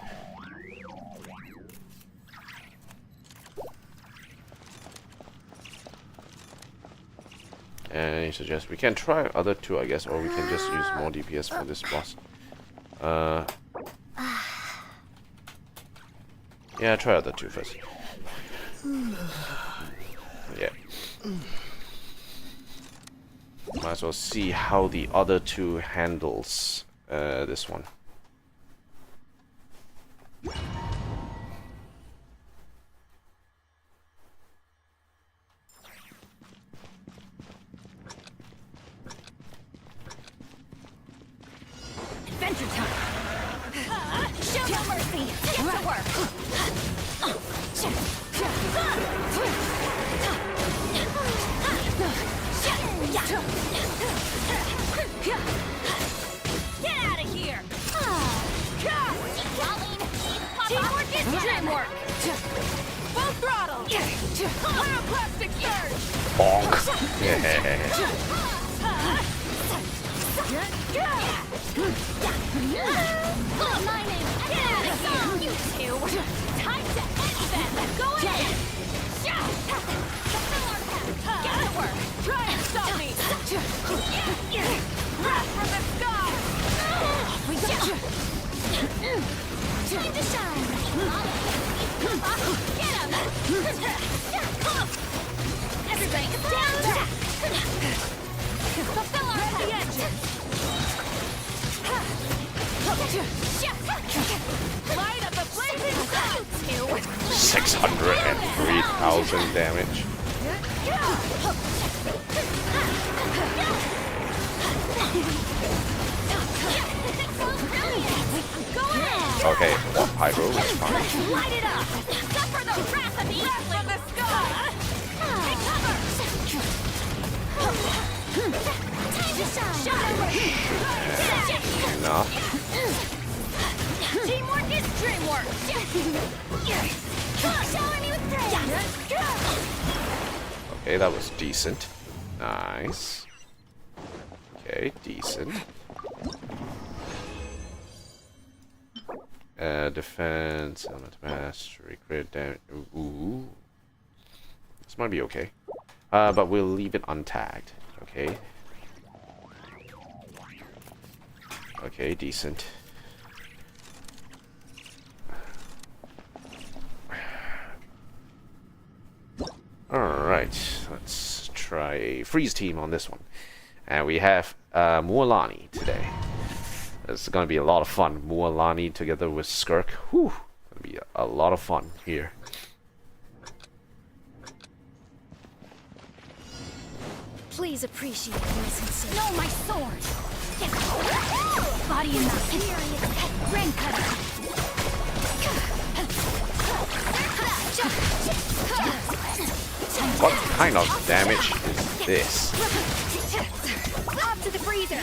And he suggests we can try other two, I guess, or we can just use more DPS for this boss. Yeah, try other two first. Yeah. Might as well see how the other two handles this one. Adventure time! Show no mercy! Get to work! Get out of here! Teamwork is dreamwork! Full throttle! Pyroclastic surge! Bonk! Yeah. My name is you two! Time to end them! Go ahead! Get to work! Try and stop me! Wrath from the sky! We got you! Time to shine! Get him! Everybody, down! Fulfill our the edge! Light up a blazing sun! 603,000 damage. Okay, one pyro is fine. Light it up! Suffer the wrath of the earthling from the sky! Take cover! Time to shine! Enough. Teamwork is dreamwork! Shower me with praise! Okay, that was decent. Nice. Okay, decent. Defense, element mastery, crit damage. Ooh. This might be okay. But we'll leave it untagged. Okay. Okay, decent. Alright, let's try a freeze team on this one. And we have Mualani today. It's gonna be a lot of fun. Mualani together with Skirk. Whew, gonna be a lot of fun here. Please appreciate my sincerity. No, my sword! Body and mouth. Rain cutter. What kind of damage is this? Up to the freezer.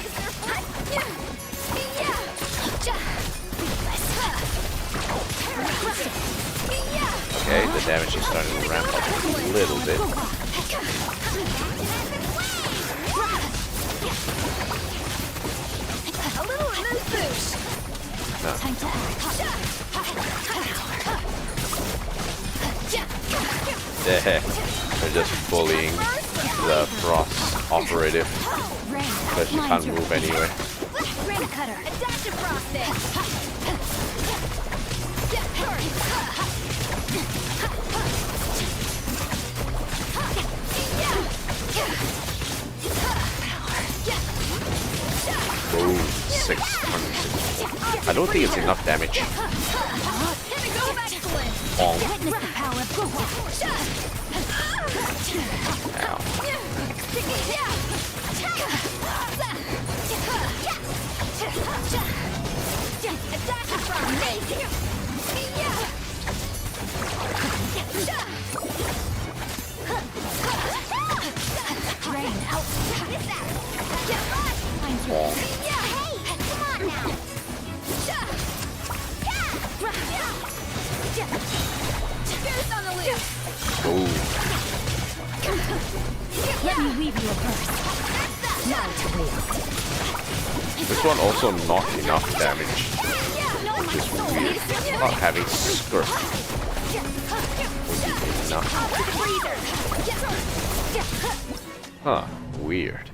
Okay, the damage is starting to ramp up a little bit. A little moose boosh. Time to act. The heck? They're just bullying the Frost operative because she can't move anyway. Rain cutter. Adaptive frosting. Oh, 600. I don't think it's enough damage. Oh. Ow. Oh. Let me weave you a burst. Now to react. This one also not enough damage. Which is weird. Not having Skirk would be enough. Huh. Weird.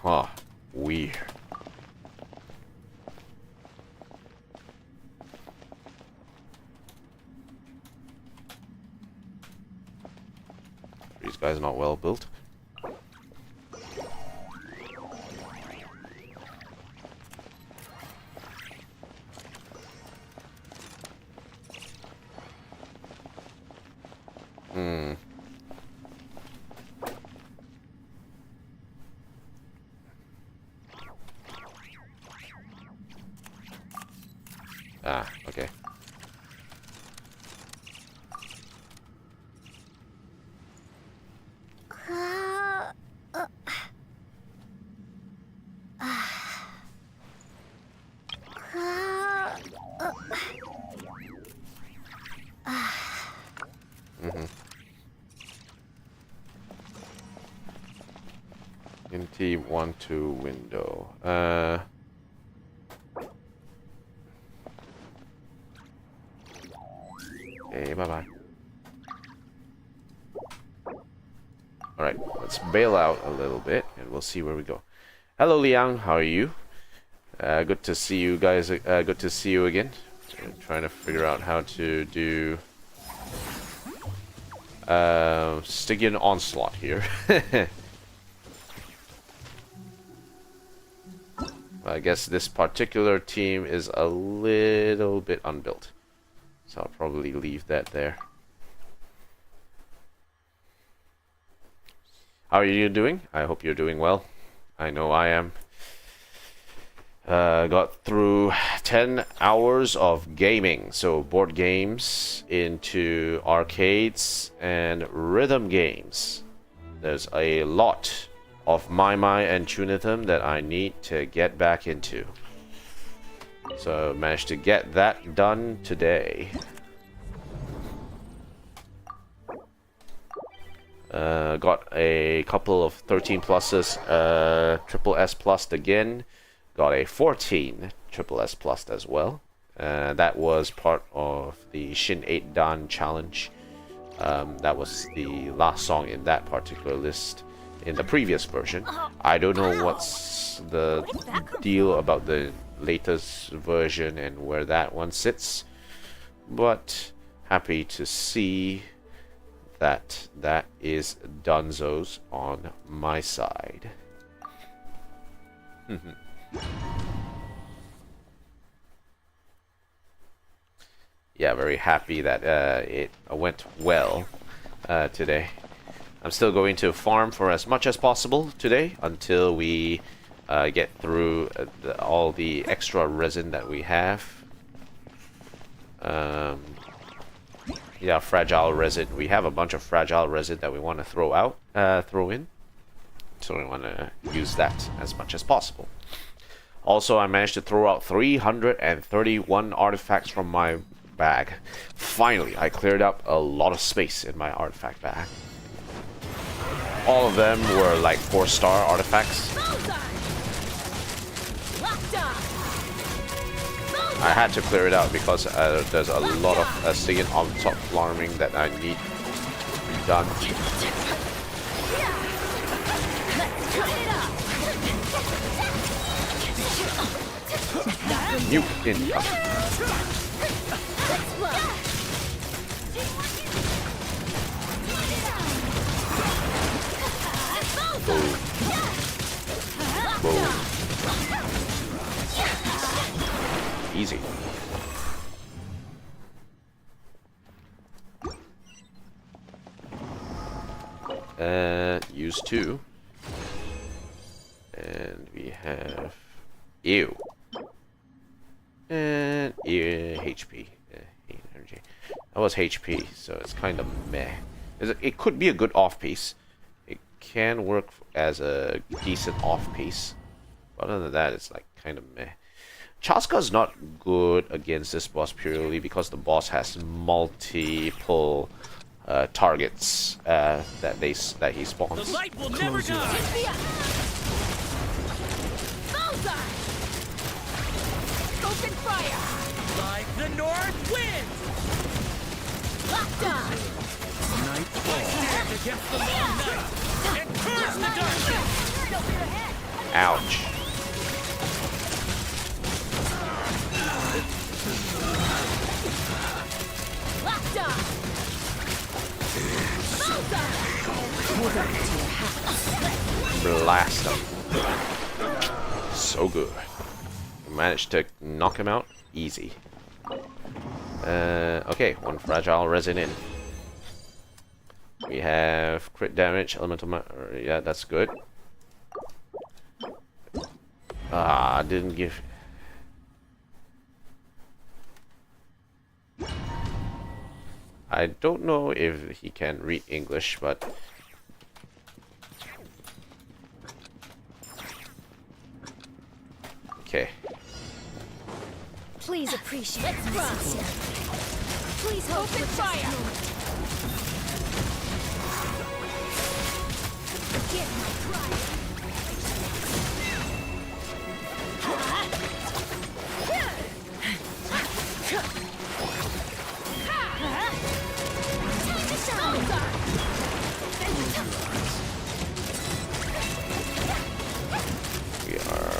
Huh. Weird. These guys are not well built. Ah, okay. T1 to window. Okay, bye-bye. Alright, let's bail out a little bit and we'll see where we go. Hello Liang, how are you? Good to see you guys, good to see you again. I'm trying to figure out how to do Stygian Onslaught here. I guess this particular team is a little bit unbuilt, so I'll probably leave that there. How are you doing? I hope you're doing well. I know I am. Got through 10 hours of gaming, so board games into arcades and rhythm games. There's a lot of Mai and Chunitum that I need to get back into. So managed to get that done today. Got a couple of 13 pluses, triple S plus again. Got a 14 triple S plus as well. That was part of the Shin 8 Dan challenge. That was the last song in that particular list. In the previous version, I don't know what's the deal about the latest version and where that one sits, but happy to see that that is Dunzo's on my side. Yeah, very happy that it went well today. I'm still going to farm for as much as possible today until we get through all the extra resin that we have. Yeah, fragile resin. We have a bunch of fragile resin that we want to throw in. So we want to use that as much as possible. Also, I managed to throw out 331 artifacts from my bag. Finally, I cleared up a lot of space in my artifact bag. All of them were like 4-star artifacts. I had to clear it out because there's a lot of Stygian Onslaught farming that I need to be done. Nuke incoming. Boom. Boom. Easy. Use 2. And we have ew. And HP. Energy. That was HP, so it's kind of meh. It could be a good off piece. It can work as a decent off piece. But other than that, it's like kind of meh. Chaska's not good against this boss purely because the boss has multiple targets that he spawns. The light will never die. Open fire! Like the north wind! Locked on! Night I stand against the long night and curse the darkness! Ouch. Locked on! Blast him. So good. Managed to knock him out easy. Okay, 1 fragile resin in. We have crit damage, elemental yeah, that's good. Didn't give. I don't know if he can read English, but okay. Please appreciate this. Please open fire. Forget my cry. We are.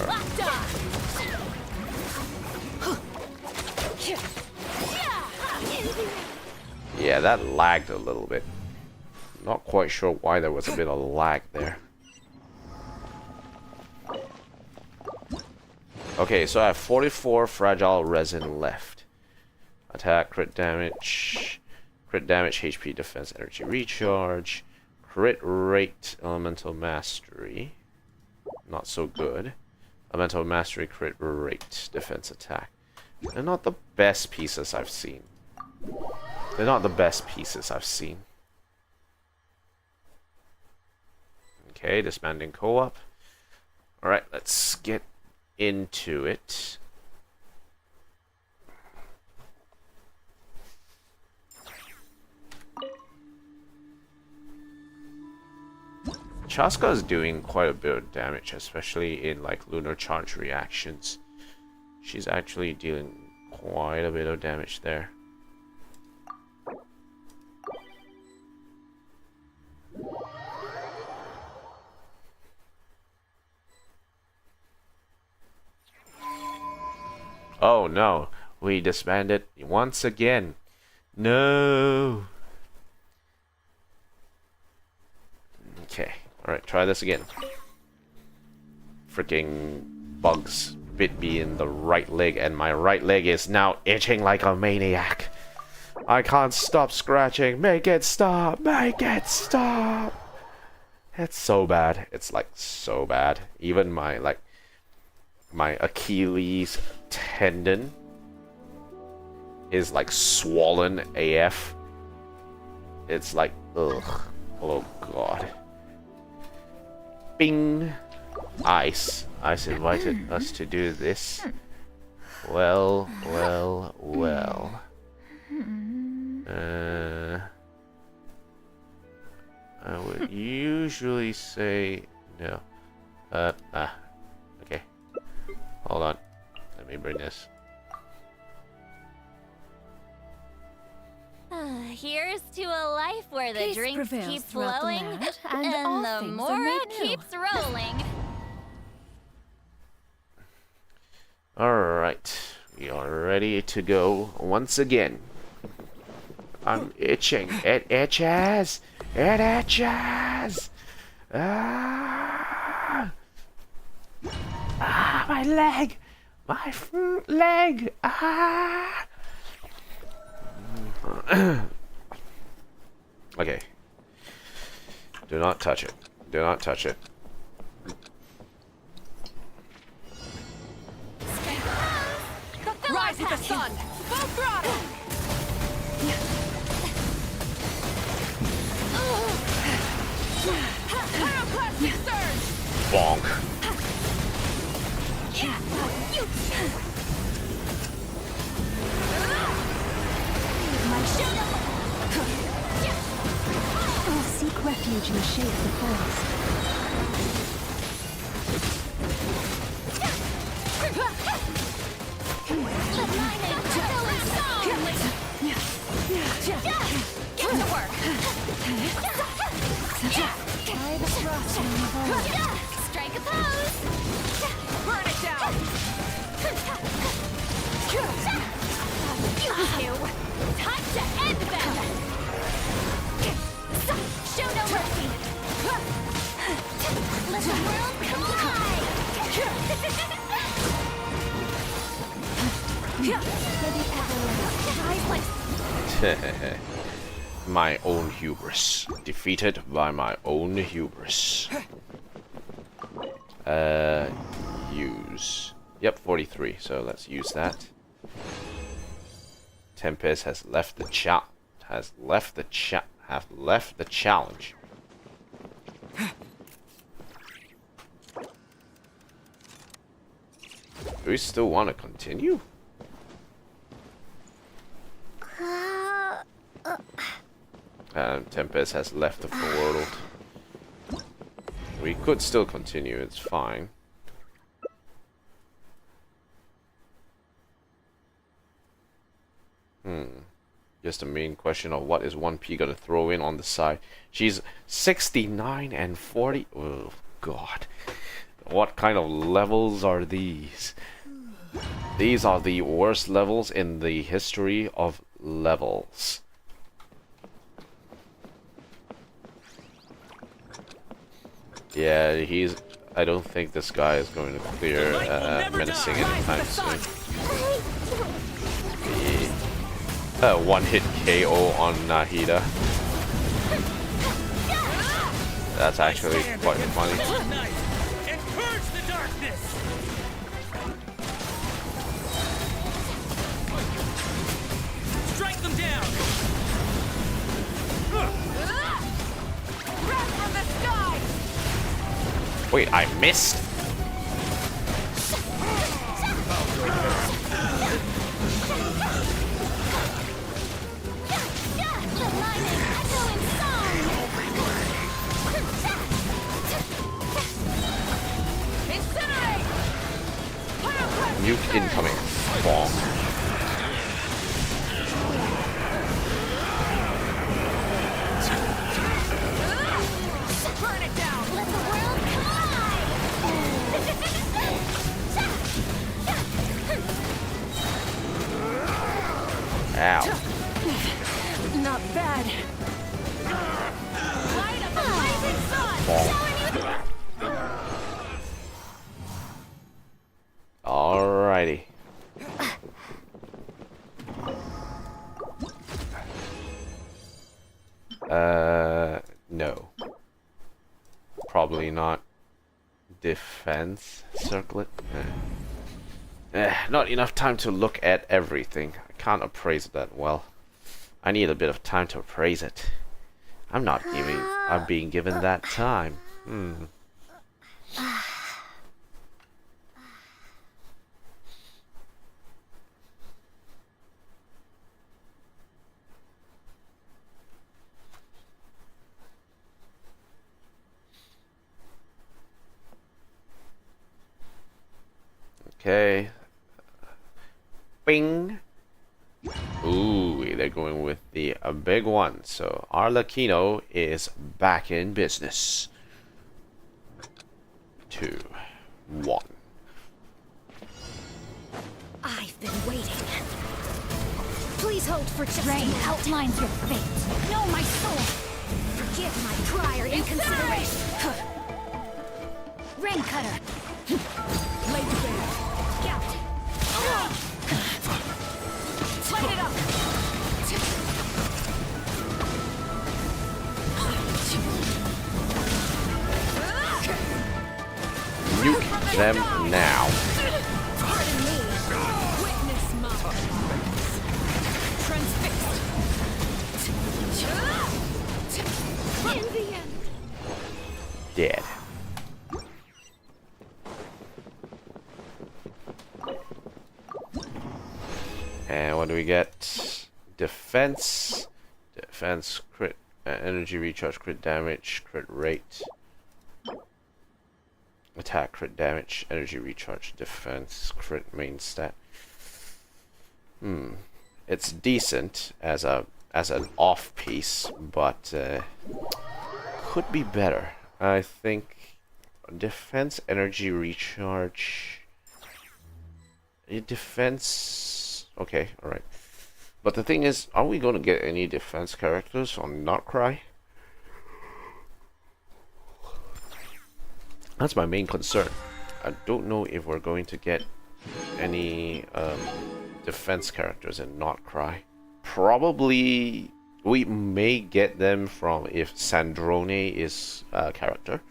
Yeah, that lagged a little bit. Not quite sure why there was a bit of lag there. Okay, so I have 44 fragile resin left. Attack, crit damage, HP, defense, energy recharge, crit rate, elemental mastery. Not so good. Elemental mastery, crit rate, defense, attack. They're not the best pieces I've seen. They're not the best pieces I've seen. Okay, disbanding co-op. Alright, let's get into it. Chaska is doing quite a bit of damage, especially in like lunar charge reactions. She's actually dealing quite a bit of damage there. Oh no, we disbanded once again. No. Okay, alright, try this again. Freaking bugs bit me in the right leg, and my right leg is now itching like a maniac. I can't stop scratching. Make it stop. Make it stop. It's so bad. It's like so bad. Even my Achilles tendon is like swollen AF. It's like, ugh. Oh god. Bing. Ice invited us to do this. Well. I would usually say no. Okay. Hold on. Let me bring this. Here's to a life where the Peace drinks prevails keep throughout the flowing land, and all the things are more made it new. keeps rolling. Alright. We are ready to go once again. I'm itching. It itches. It itches. Ah, my leg. My leg. Ah. Okay. Do not touch it. Do not touch it. Rise with the sun! Full throttle! Pyroclastic surge! Bonk. Seek refuge in the shade of the forest. Get to work! Try the thrust and revolve. Strike a pose! Burn it down! You two! Time to end them! Show no mercy! Let the world collide! Rise like My own hubris. Defeated by my own hubris. Use. Yep, 43. So let's use that. Tempest has left the chat. Have left the challenge. Do we still want to continue? Tempest has left the world. We could still continue, it's fine. Just the main question of what is 1P gonna throw in on the side. She's 69 and 40. Oh god. What kind of levels are these? These are the worst levels in the history of levels. Yeah, I don't think this guy is going to clear menacing anytime soon. One-hit KO on Nahida. That's actually quite funny. And purge the darkness! Strike them down! Wrath from the sky! Wait, I missed? Nuke incoming. Bomb. Burn it down! Let the world collide! Ow. Not bad. Light up the blazing sun! Bomb. Showing you No. Probably not. Defense circlet? Not enough time to look at everything. I can't appraise it that well. I need a bit of time to appraise it. I'm being given that time. Okay. Bing. Ooh, they're going with the big one. So Arlecchino is back in business. 2, 1. I've been waiting. Please hold for just Rain outlines your fate. Know my soul. Forgive my prior inconsideration. Rain cutter. Blade to bear. Scout. Light it up. Nuke them now. Pardon me. Witness my transfixed. In the end. Dead. And what do we get? Defense. Defense, crit, energy recharge, crit damage, crit rate. Attack, crit damage, energy recharge, defense, crit main stat. It's decent as an off piece, but could be better. I think defense, energy recharge, defense. Okay, all right. But the thing is, are we going to get any defense characters on Nod-krai? That's my main concern. I don't know if we're going to get any defense characters in Nod-krai. Probably we may get them from if Sandrone is a character.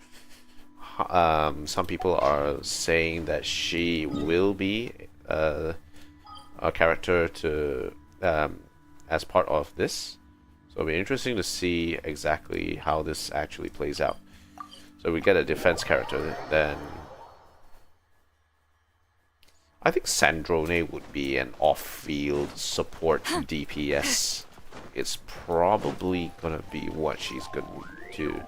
Some people are saying that she will be a character to as part of this. So it'll be interesting to see exactly how this actually plays out. So we get a defense character, then I think Sandrone would be an off-field support DPS. It's probably gonna be what she's going to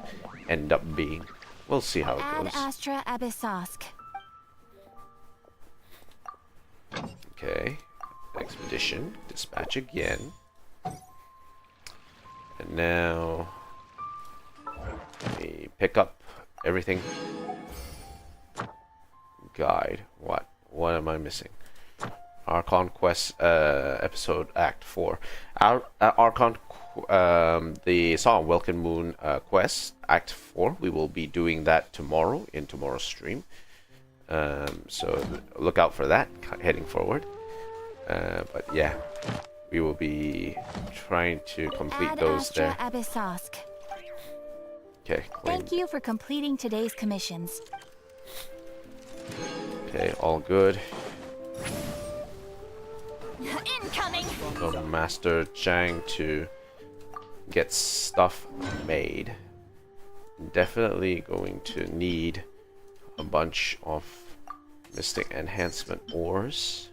end up being. We'll see how it goes. Ad Astra Abyssosk. Okay. Expedition. Dispatch again. And now we pick up everything. Guide. What am I missing? Archon Quest episode Act 4. Archon the Song of Welkin Moon quest Act 4. We will be doing that tomorrow in tomorrow's stream. So look out for that heading forward. But yeah, we will be trying to complete those there. Abyssosk. Okay. Thank you for completing today's commissions. Okay, all good. Incoming. So Master Chang to get stuff made. Definitely going to need a bunch of Mystic Enhancement ores.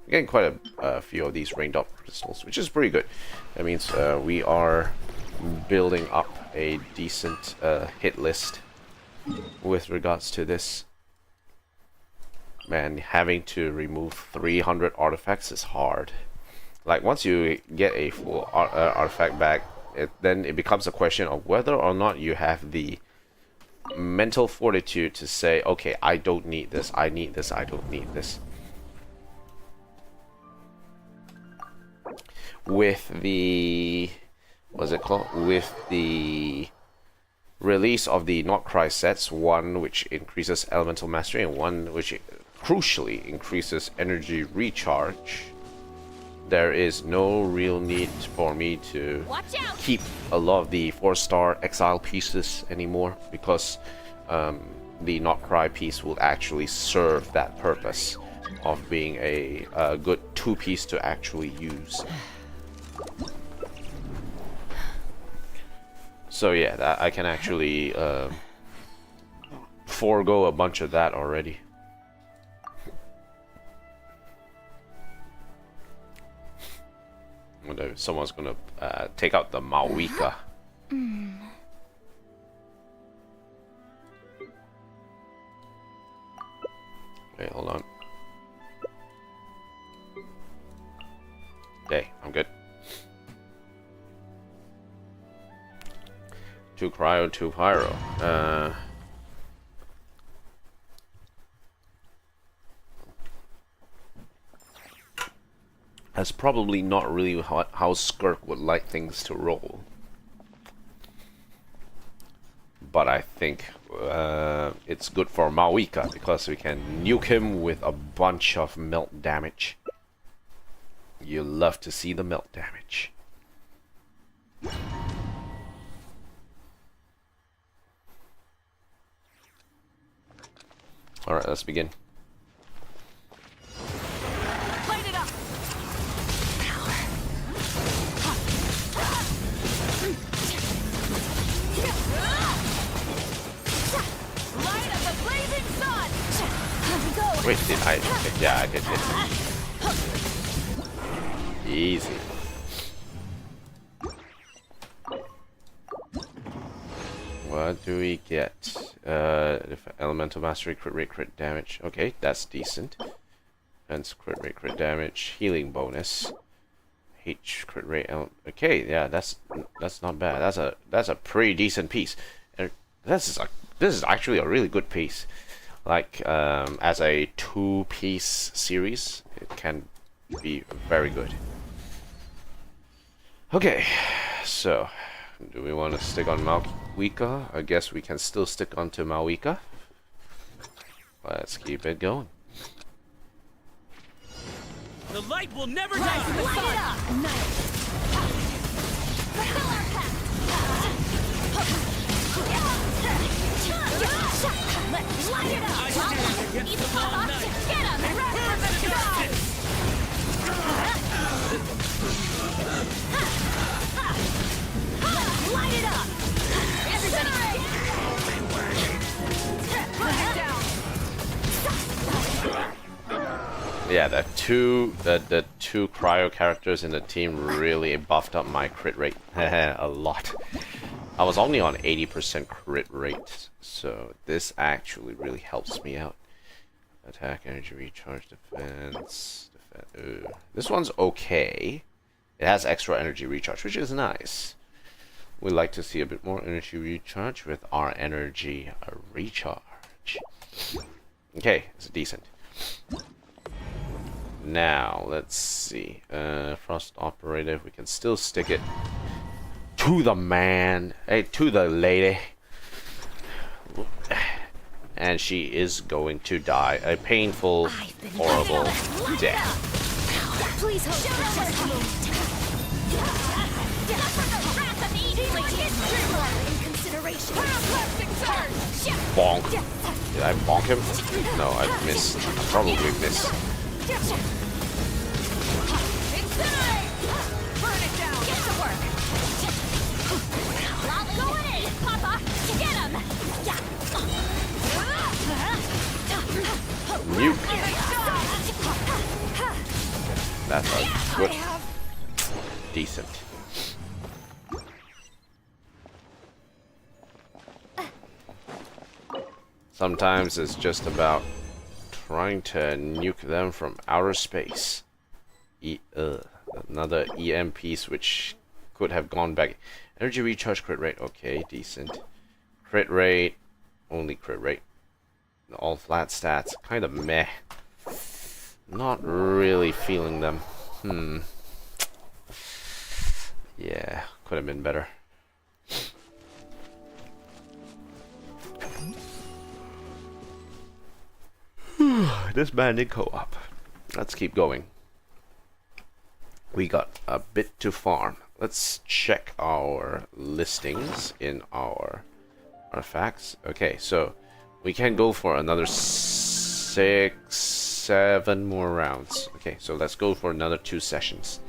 We're getting quite a few of these rained up crystals, which is pretty good. That means we are building up a decent hit list with regards to this. Man, having to remove 300 artifacts is hard. Like, once you get a full artifact back, then it becomes a question of whether or not you have the mental fortitude to say, okay, I don't need this, I need this, I don't need this. With the... what's it called? With the release of the Nod-krai sets, one which increases elemental mastery and one which crucially increases energy recharge, there is no real need for me to Watch out! keep a lot of the 4-star exile pieces anymore, because the Nod-krai piece will actually serve that purpose of being a good 2-piece to actually use. So yeah, that I can actually forego a bunch of that already. I wonder if someone's gonna take out the Mawika. Wait, hold on. Okay, I'm good. 2 cryo, 2 pyro. That's probably not really how Skirk would like things to roll. But I think it's good for Mawika, because we can nuke him with a bunch of melt damage. You love to see the melt damage. Alright, let's begin. Light it up! Light of the blazing sun! Go! Wait, did I? Yeah, I did. Easy. What do we get? Elemental mastery, crit rate, crit damage. Okay, that's decent. Defense, crit rate, crit damage, healing bonus. H crit rate. Okay, yeah, that's not bad. That's a pretty decent piece. And this is actually a really good piece. Like as a 2-piece series, it can be very good. Okay, so do we want to stick on Mawika? I guess we can still stick onto Mawika. Let's keep it going. The light will never Light die! it up! Fulfill our pact! Let's light it up! I stand against the long night. Get him! Rest for the gods! Light it up! Everybody! Put it down! Yeah, the two cryo characters in the team really buffed up my crit rate a lot. I was only on 80% crit rate, so this actually really helps me out. Attack, energy recharge, defense. This one's okay. It has extra energy recharge, which is nice. We like to see a bit more energy recharge with our energy recharge. Okay, it's decent. Now, let's see. Frost Operative, we can still stick it to the man. Hey, to the lady. And she is going to die a painful, horrible death. Please hold for just a moment. In consideration. Bonk. Did I bonk him? No, I missed. I probably missed. Incinerate! Burn it down! Get to work! Going in! Papa! Get him! Nuke. That's a good. Decent. Sometimes it's just about trying to nuke them from outer space. Another EM piece which could have gone back. Energy recharge, crit rate, okay, decent. Crit rate, only crit rate. All flat stats, kind of meh. Not really feeling them. Yeah, could have been better. This bandit co-op. Let's keep going. we got a bit to farm. Let's check our listings in our artifacts. Okay, so we can go for another 6, 7 more rounds. Okay, so let's go for another 2 sessions.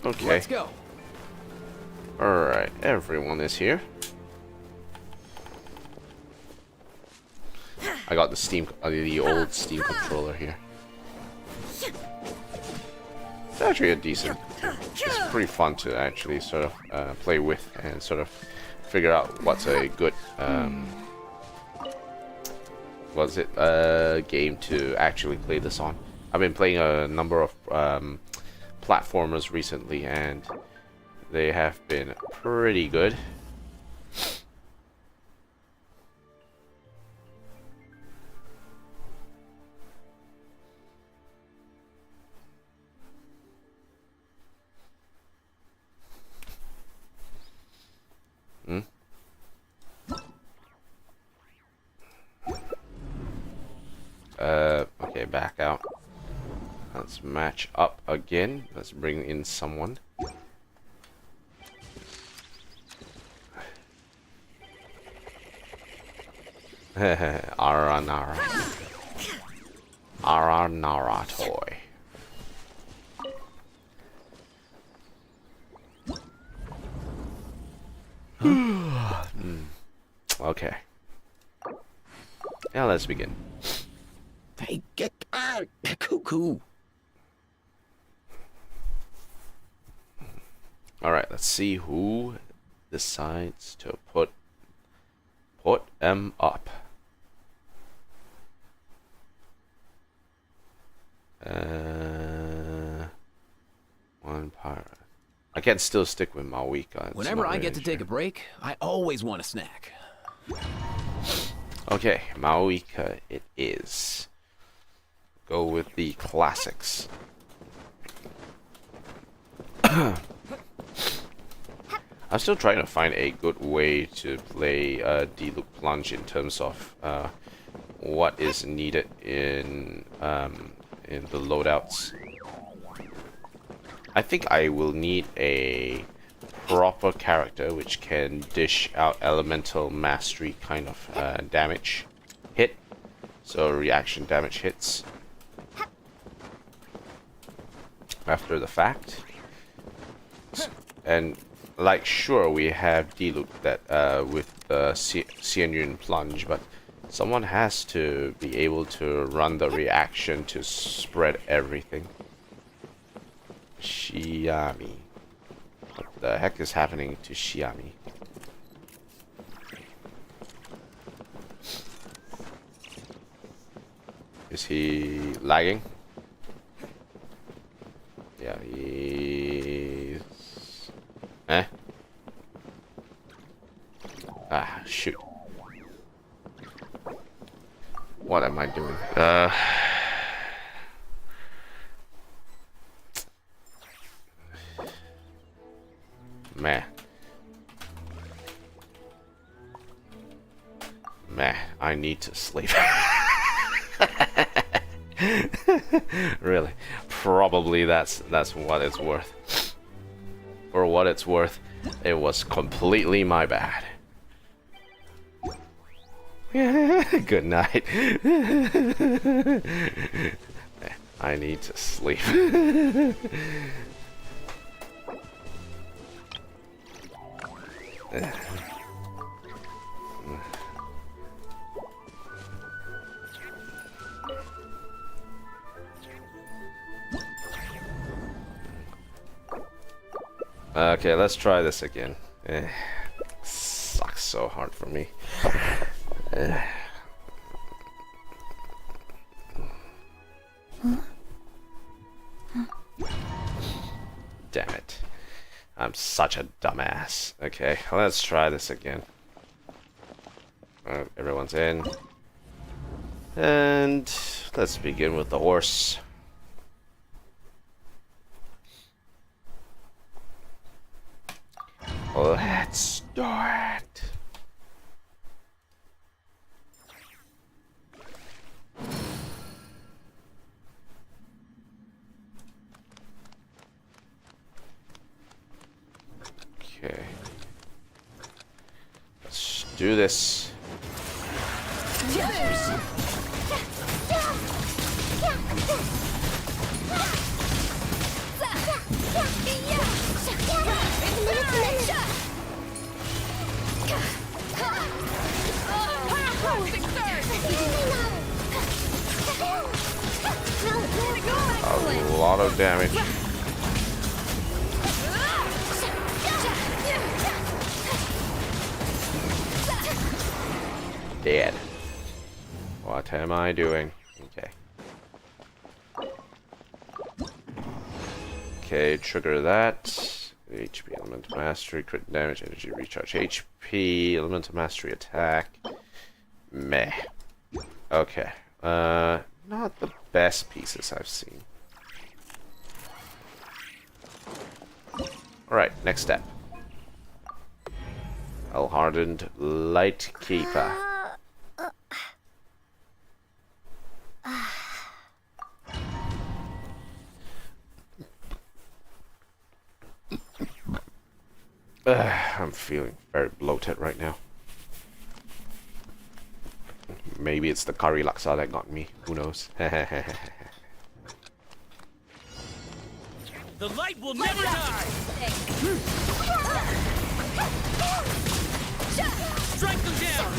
Okay. Let's go. Alright, everyone is here. I got the old Steam controller here. It's actually a decent. It's pretty fun to actually sort of play with and sort of figure out what's a good game to actually play this on. I've been playing a number of platformers recently, and they have been pretty good. Okay, back out. Let's match up again. Let's bring in someone. Aranara. Aranara toy. Okay. Now let's begin. Hey, get out! Cuckoo! Alright, let's see who decides to put them up. One pirate. I can still stick with Mawika. Whenever I get to take a break, I always want a snack. Okay, Mawika it is. Go with the classics. I'm still trying to find a good way to play D-Loop Plunge in terms of what is needed in the loadouts. I think I will need a proper character which can dish out elemental mastery kind of damage hit, so reaction damage hits after the fact. And like, sure, we have D-Loop that with the Saurian Plunge, but someone has to be able to run the reaction to spread everything. Shiami. What the heck is happening to Shiami? Is he lagging? Yeah, he's... Eh? Ah, shoot. What am I doing? Meh. I need to sleep. Really? Probably that's what it's worth. For what it's worth, it was completely my bad. Good night. I need to sleep. Okay, let's try this again. Sucks so hard for me. Damn it. I'm such a dumbass. Okay, let's try this again. Everyone's in. And let's begin with the horse. Do it. Okay. Let's do this. A lot of damage. Dead. What am I doing? Okay. Okay, trigger that. HP, Elemental Mastery, crit damage, energy recharge, HP, Elemental Mastery attack. Meh. Okay. Not the best pieces I've seen. Alright, next step. Hardened Lightkeeper. I'm feeling very bloated right now. Maybe it's the curry laksa that got me. Who knows? The light will never die! Strike them down!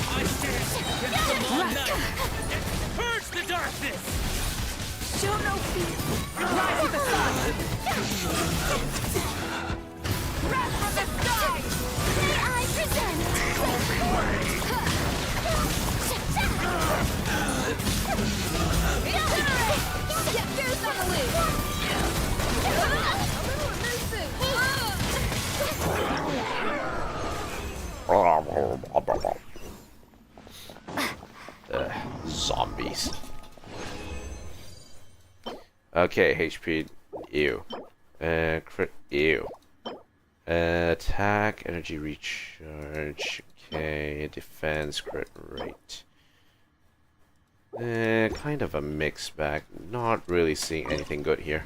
I stand against the long night and purge the darkness! Show no fear. Rise with the sun! Wrath from the sky. May I present? Get through family. Zombies. Okay, HP. Ew. Crit. Ew. Attack, energy recharge. Okay, defense, crit rate. Kind of a mixed bag. Not really seeing anything good here.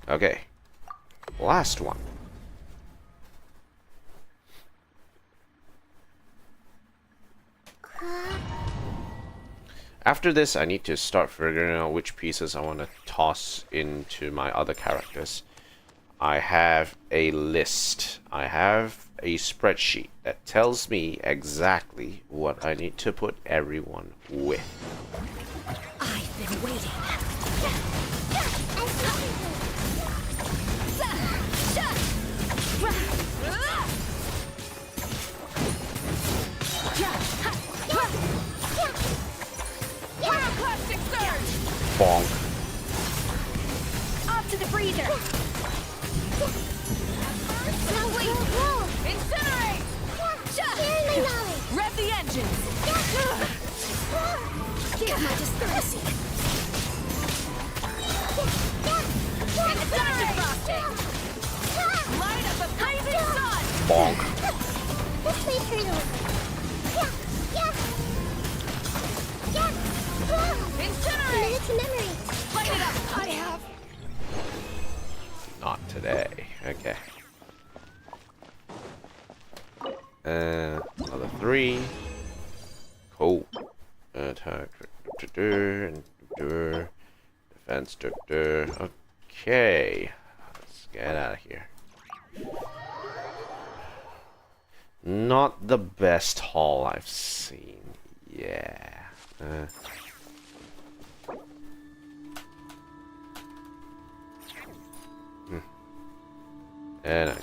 Okay. Last one. After this, I need to start figuring out which pieces I want to toss into my other characters. I have a list. I have a spreadsheet that tells me exactly what I need to put everyone with. I've been waiting. Bonk. Off to the freezer. Now wait. Incinerate. Rev the engines. Give my dispersion. Incinerate. Light up the blazing sun. Bonk. This way through. Incinerate! To memory. Light it up! I have. Not today. Okay. Another 3. Cool. Attack. And defense. Okay. Let's get out of here. Not the best haul I've seen. Yeah. And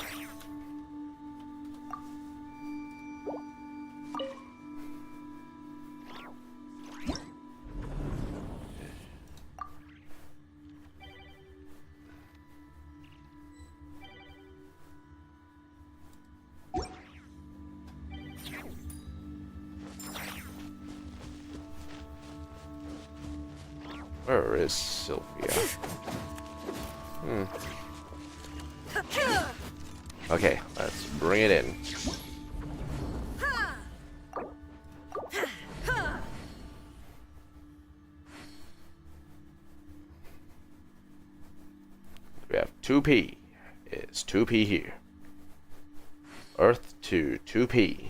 where is Sylvia? Okay, let's bring it in. We have 2P. It's 2P here. Earth to 2P.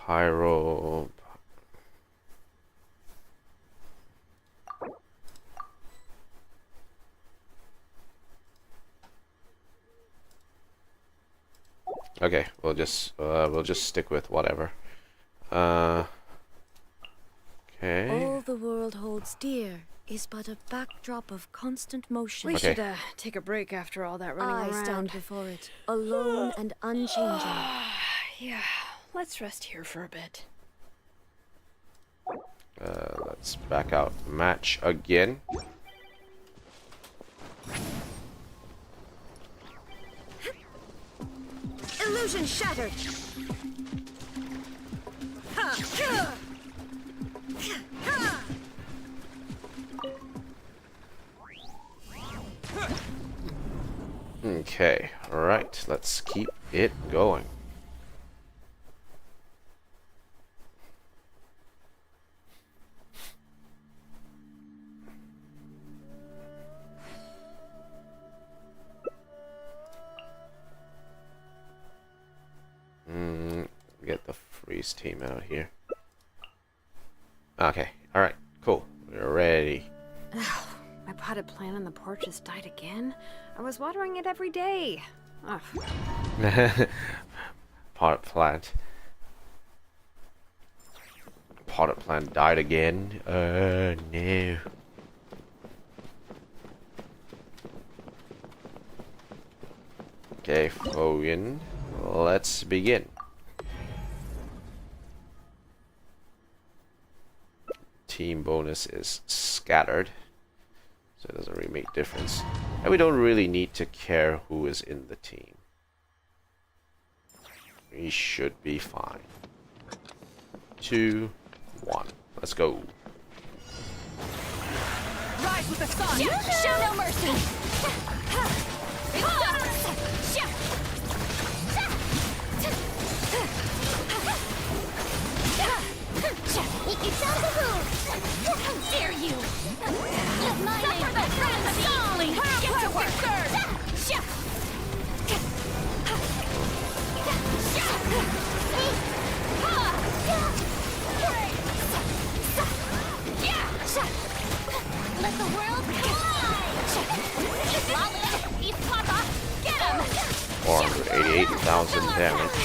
Pyro. Okay, we'll just stick with whatever. Okay. All the world holds dear is but a backdrop of constant motion. We Okay. should take a break after all that running I around. stand before it, alone and unchanging. Yeah, let's rest here for a bit. Let's back out match again. Illusion shattered. Okay, alright, let's keep it going. Get the freeze team out here. Okay, alright, cool. We're ready. My potted plant on the porch has died again. I was watering it every day. Ugh. Potted plant. Potted plant died again. No. Okay, Fogan. Let's begin. Team bonus is scattered, so it doesn't really make difference. And we don't really need to care who is in the team. We should be fine. 2, 1. Let's go. Rise with the sun. Show no mercy. How dare you! Let my name be Frenzy! Get to work! Let the world collide! Lolly, eat Papa! Get him! 488,000 damage.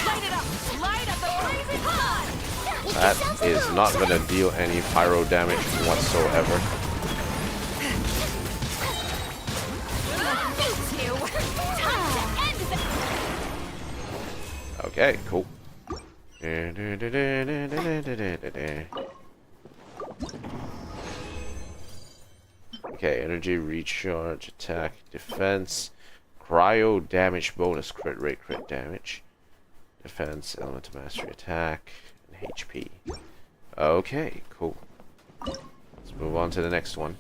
Light it up! Light up the blazing pod! That is not going to deal any pyro damage whatsoever. Okay, cool. Okay, energy, recharge, attack, defense, cryo damage bonus, crit rate, crit damage, defense, element of mastery, attack, and HP. Okay, cool. Let's move on to the next one.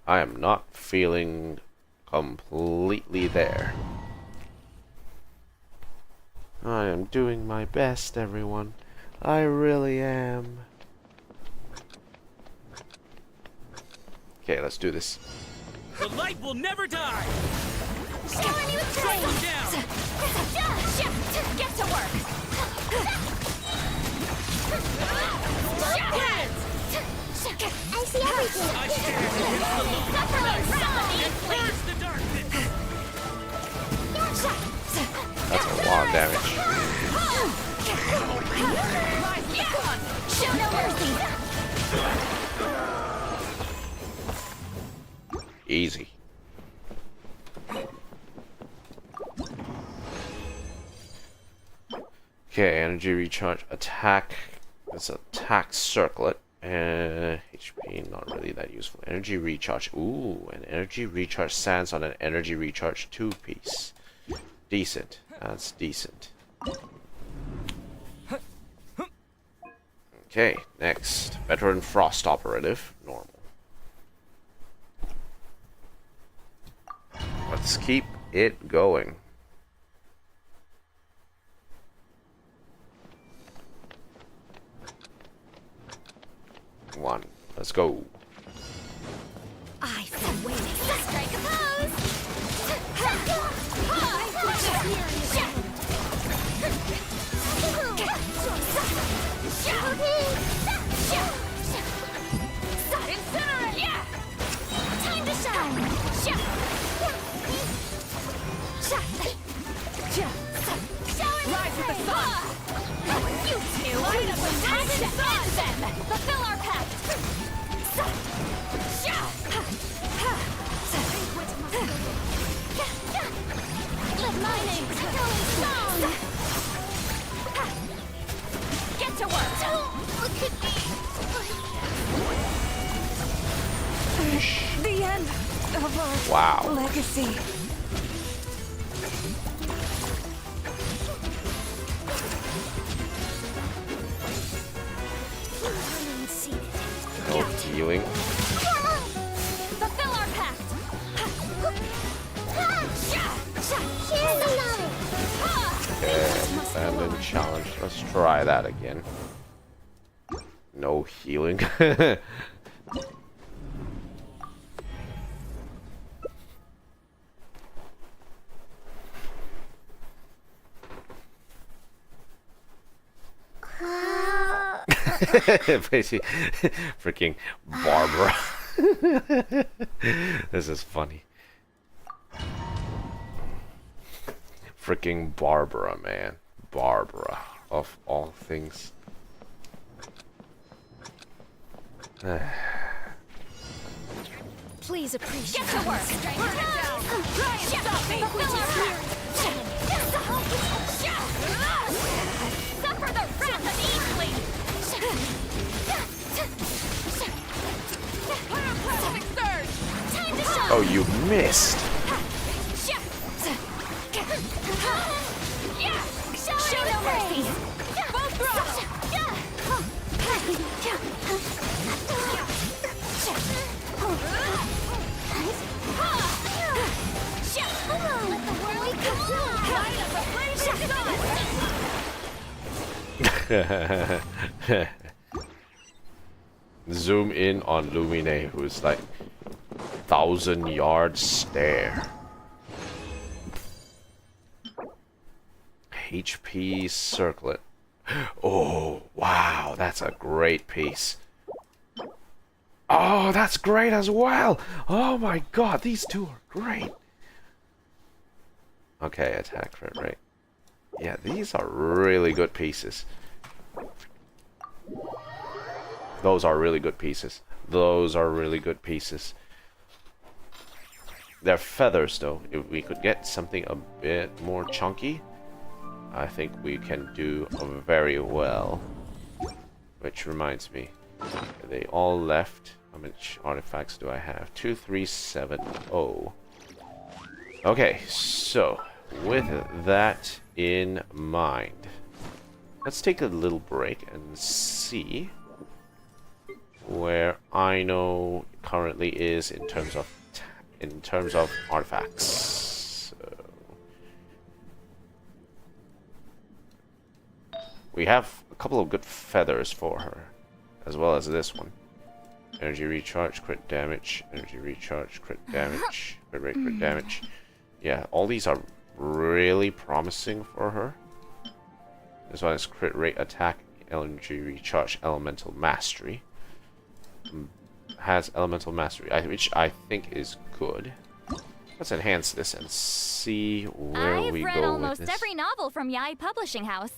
I am not feeling completely there. I am doing my best, everyone. I really am. Okay, let's do this. The light will never die! Shower me with Strike praise! him down! Get to work! I see everything! I stand against the lone Suffer night and and purge the darkness! That's a lot of damage. Show no mercy! Easy. Okay, energy recharge, attack, It's an attack circlet. HP, not really that useful. Energy recharge. Ooh, an energy recharge sands on an energy recharge 2-piece. Decent. That's decent. Okay, next. Veteran Frost Operative. Normal. Let's keep it going. One. Let's go. I've been waiting. Strike a pose! Time to shine! Rise with the sun! You two! Time to end them! Fulfill our pact! Live my name! Going strong! Get to work! Don't look at me! The end of our Wow. legacy. Remain seated. No healing. Fulfill our pact! Okay, abandon challenge. Let's try that again. No healing. Basically, freaking Barbara. This is funny. Freaking Barbara, man. Barbara, of all things. Please appreciate. Get to work! Burn it down! Try and stop me! Suffer the wrath of Eastling! Pyroclastic surge! Time to shine! Oh, you missed. Show no mercy! Full throttle! Let the world come Light up a blazing sun! Zoom in on Lumine, who's like 1,000-yard stare. HP circlet. Oh, wow, that's a great piece. Oh, that's great as well. Oh my god, these two are great. Okay, attack crit rate. Yeah, these are really good pieces. Those are really good pieces. Those are really good pieces. They're feathers, though. If we could get something a bit more chunky, I think we can do very well. Which reminds me, they all left. How much artifacts do I have? 2370. Okay, so with that in mind, let's take a little break and see where Aino currently is in terms of artifacts. So we have a couple of good feathers for her, as well as this one. Energy recharge, crit damage, energy recharge, crit damage, crit rate, crit damage. Yeah, all these are really promising for her. This one is crit rate, attack, energy recharge, elemental mastery. Has elemental mastery, which I think is good. Let's enhance this and see where we go with this. I've read almost every novel from Yai Publishing House.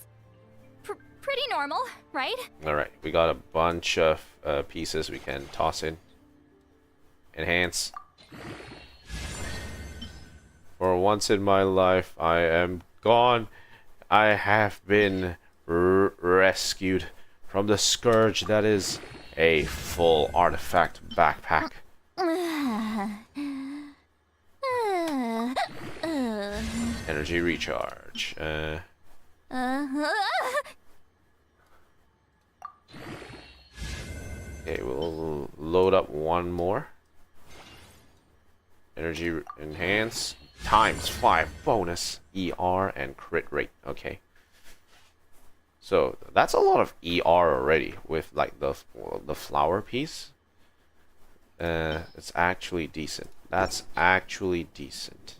Pretty normal, right? Alright, we got a bunch of pieces we can toss in. Enhance. For once in my life, I am gone. I have been rescued from the Scourge. That is a full artifact backpack. Energy recharge. Okay, we'll load up one more. Energy enhance ×5 bonus ER and crit rate. Okay. So that's a lot of ER already with like the flower piece. It's actually decent. That's actually decent.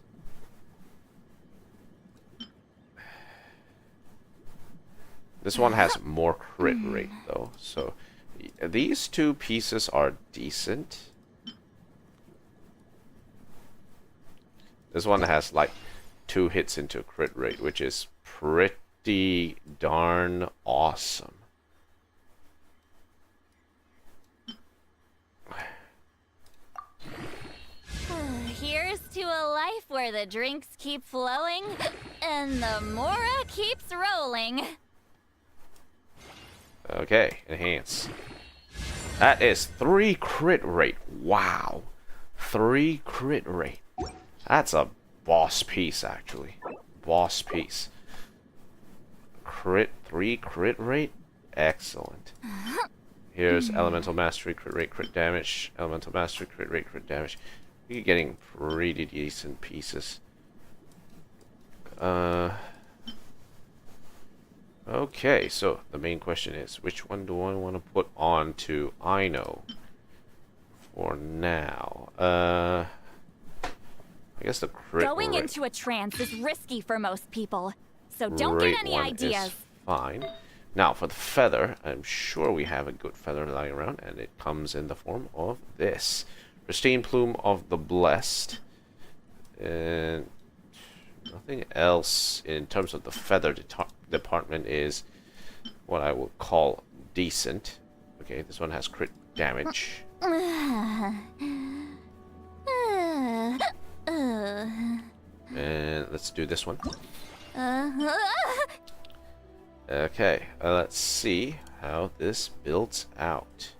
This one has more crit rate though, so these two pieces are decent. This one has like 2 hits into crit rate, which is pretty darn awesome. Here's to a life where the drinks keep flowing and the Mora keeps rolling. Okay, enhance. That is 3 crit rate. Wow. 3 crit rate. That's a boss piece, actually. Boss piece. 3 crit rate? Excellent. Here's Elemental Mastery, crit rate, crit damage. Elemental Mastery, crit rate, crit damage. You're getting pretty decent pieces. Okay, so the main question is, which one do I want to put on to Ino for now? I guess the crit Going rate. into a trance is risky for most people, so don't get any ideas. Is fine. Now for the feather, I'm sure we have a good feather lying around, and it comes in the form of this. Pristine Plume of the Blessed. And nothing else in terms of the feather department is what I would call decent. Okay, this one has crit damage. And let's do this one. Okay, let's see how this builds out.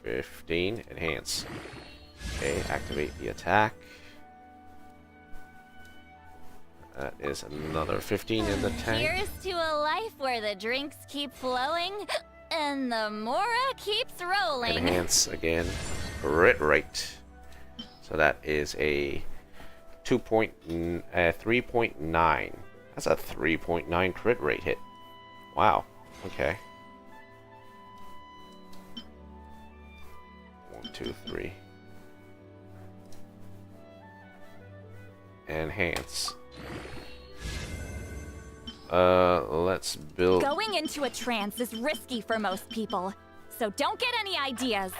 15, enhance. Okay, activate the attack. That is another 15 in the tank. Here's to a life where the drinks keep flowing and the Mora keeps rolling. Enhance again. Crit rate. So that is a 3.9. That's a 3.9 crit rate hit. Wow. Okay. 1, 2, 3. Enhance. Let's build. Going into a trance is risky for most people, so don't get any ideas.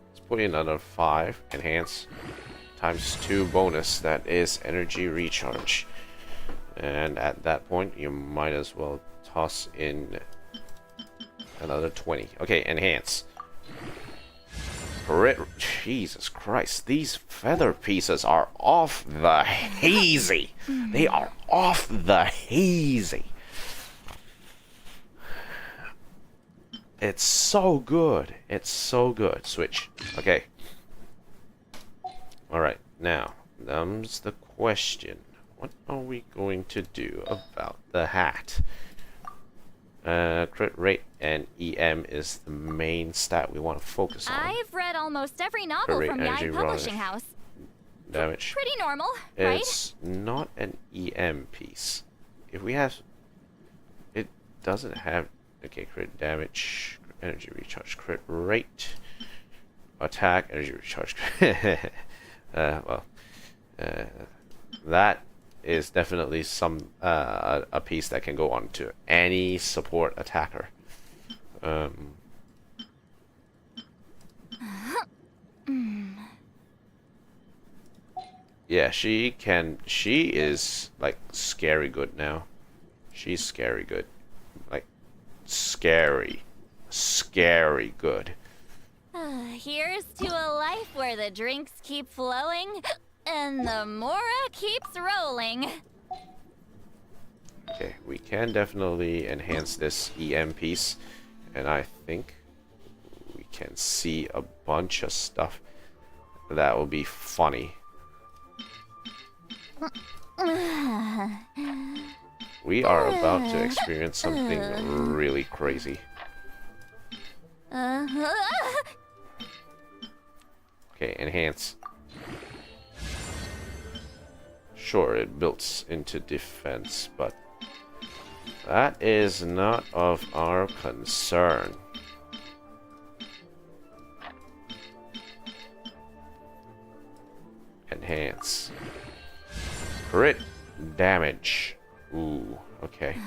Let's put in another 5. Enhance. ×2 bonus. That is energy recharge. And at that point, you might as well toss in another 20. Okay, enhance. Jesus Christ, these feather pieces are off the hazy. They are off the hazy. It's so good. It's so good. Switch. Okay. Alright, now comes the question. What are we going to do about the hat? Crit rate and EM is the main stat we want to focus on. I've read almost every novel from Yai Publishing House. Damage. Pretty normal, right? It's not an EM piece. If we have... It doesn't have... Okay, crit damage, energy recharge, crit rate, attack, energy recharge. That is definitely some a piece that can go on to any support attacker. Yeah, she can. She is like scary good now. She's scary good, like scary good. Here's to a life where the drinks keep flowing and the Mora keeps rolling. Okay, we can definitely enhance this EM piece, and I think we can see a bunch of stuff that will be funny. We are about to experience something really crazy. Okay, enhance. Sure, it builds into defense, but that is not of our concern. Enhance. Crit damage. Ooh, okay.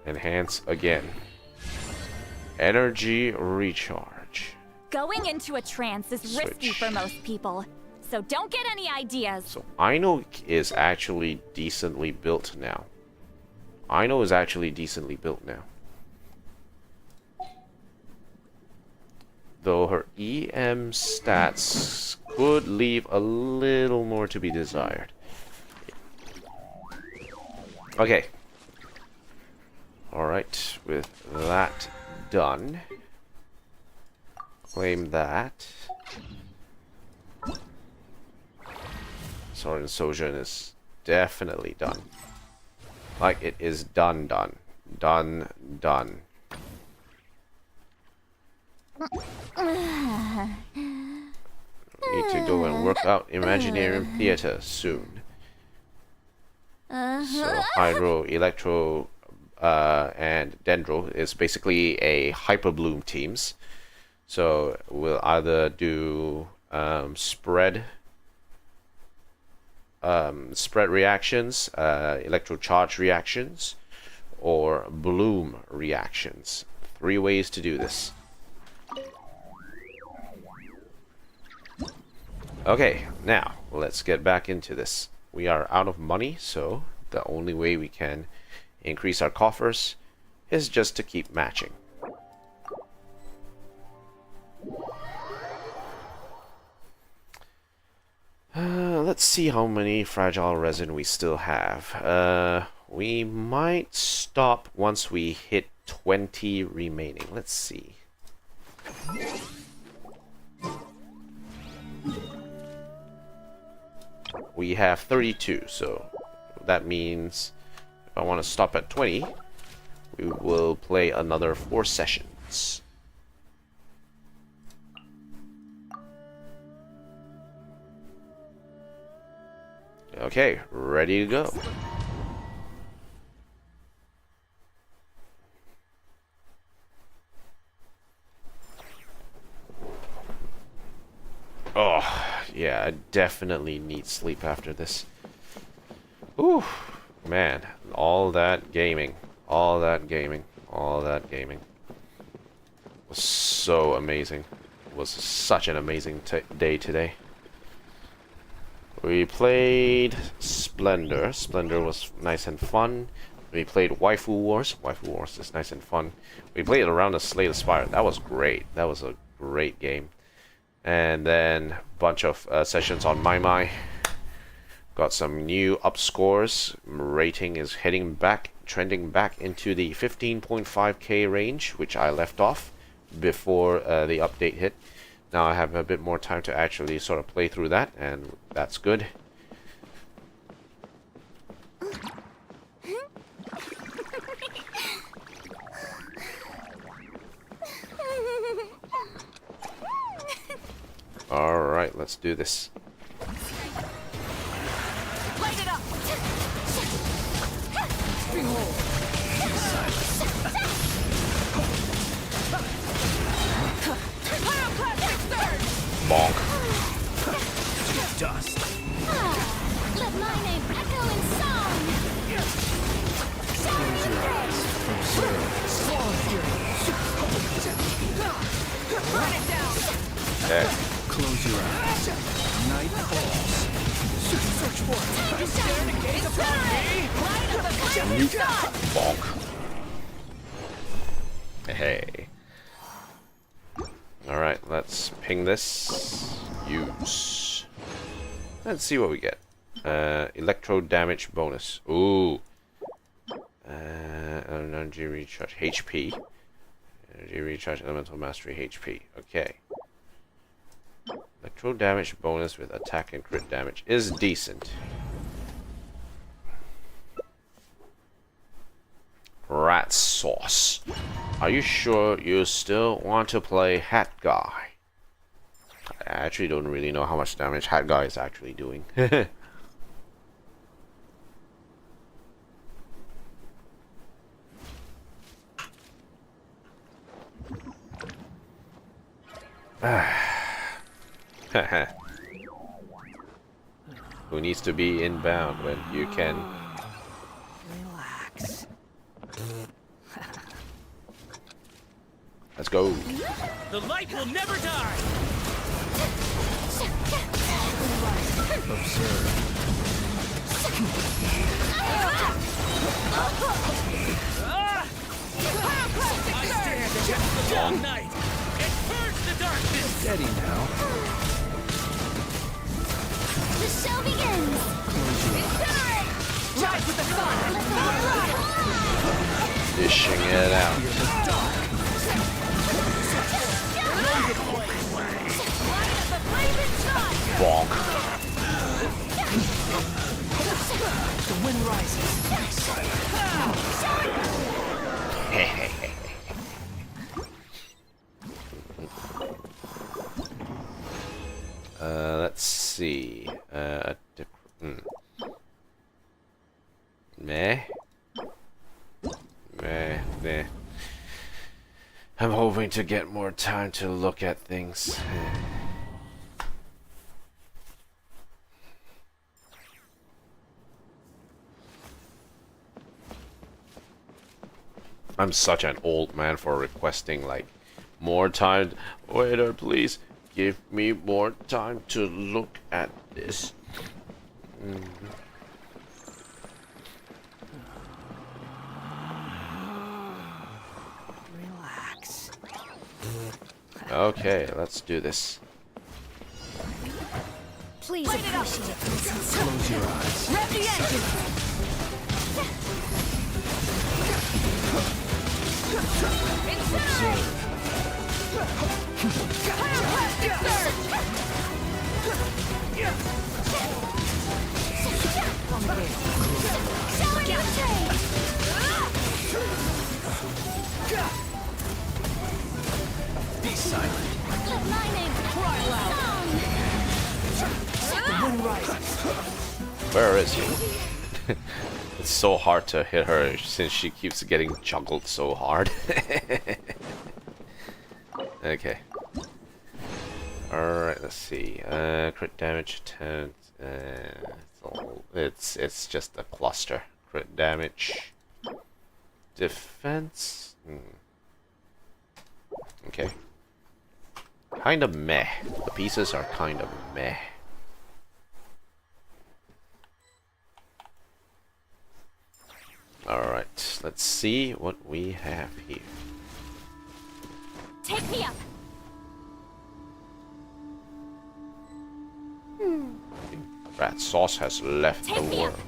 Enhance again. Energy recharge. Going into a trance is risky Switch. for most people, so don't get any ideas. So Aino is actually decently built now. Aino is actually decently built now. Though her EM stats could leave a little more to be desired. Okay. Alright, with that done. Claim that. Saurian Soujourn is definitely done. Like, it is done. Done. Need to go and work out Imaginarium Theater soon. So, Hydro, Electro, and Dendro is basically a Hyperbloom teams. So, we'll either do spread reactions, electro charge reactions, or bloom reactions. 3 ways to do this. Okay, now let's get back into this. We are out of money, so the only way we can increase our coffers is just to keep matching. Let's see how many fragile resin we still have. We might stop once we hit 20 remaining. Let's see. We have 32, so that means if I want to stop at 20, we will play another 4 sessions. Okay, ready to go. Oh, yeah, I definitely need sleep after this. Ooh, man, all that gaming was so amazing. It was such an amazing day today. We played Splendor. Splendor was nice and fun. We played Waifu Wars. Waifu Wars is nice and fun. We played Around the Slay the Spire. That was great. That was a great game. And then a bunch of sessions on My. Got some new up scores. Rating is trending back into the 15.5k range, which I left off before the update hit. Now I have a bit more time to actually sort of play through that, and that's good. Alright, let's do this. Light it up! Bonk. Dust. Let my name echo in song! Run it down! Okay. Close your eyes. Night falls. search for it. You dare to gaze upon me? Light of the flaming sun! Bonk. Hey. Alright, let's ping this. Use. Let's see what we get. Electro damage bonus. Ooh. Energy recharge. HP. Energy recharge, elemental mastery, HP. Okay. Electro damage bonus with attack and crit damage is decent. Rat sauce. Are you sure you still want to play Hat Guy? I actually don't really know how much damage Hat Guy is actually doing. Who needs to be inbound when you can Relax. Let's go. The light will never die. I stand against the long night and purge the darkness. Steady now. The show begins! Incinerate! Rise with the sun! Let the world rock! Dishing it out. Light of the flaming sun! Bonk. The wind rises. Let's see. Meh. Meh. I'm hoping to get more time to look at things. I'm such an old man for requesting like more time. Waiter, please give me more time to look at this. Relax. Okay, let's do this. Please appreciate this. Close your eyes. Rev the engine! Be silent. Where is he? It's so hard to hit her since she keeps getting juggled so hard. Okay. Alright, let's see. Crit damage 10. It's just a cluster. Crit damage. Defense. Okay. Kind of meh. The pieces are kind of meh. Alright, let's see what we have here. Take me up! Rat sauce has left the Take me world.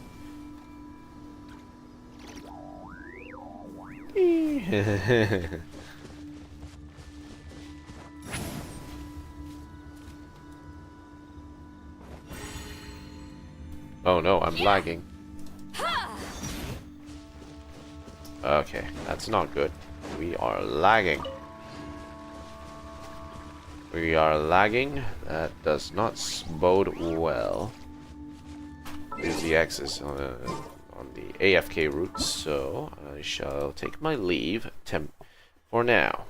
Oh no, I'm lagging. Okay, that's not good. We are lagging. We are lagging. That does not bode well. The X is on the AFK route, so I shall take my leave for now.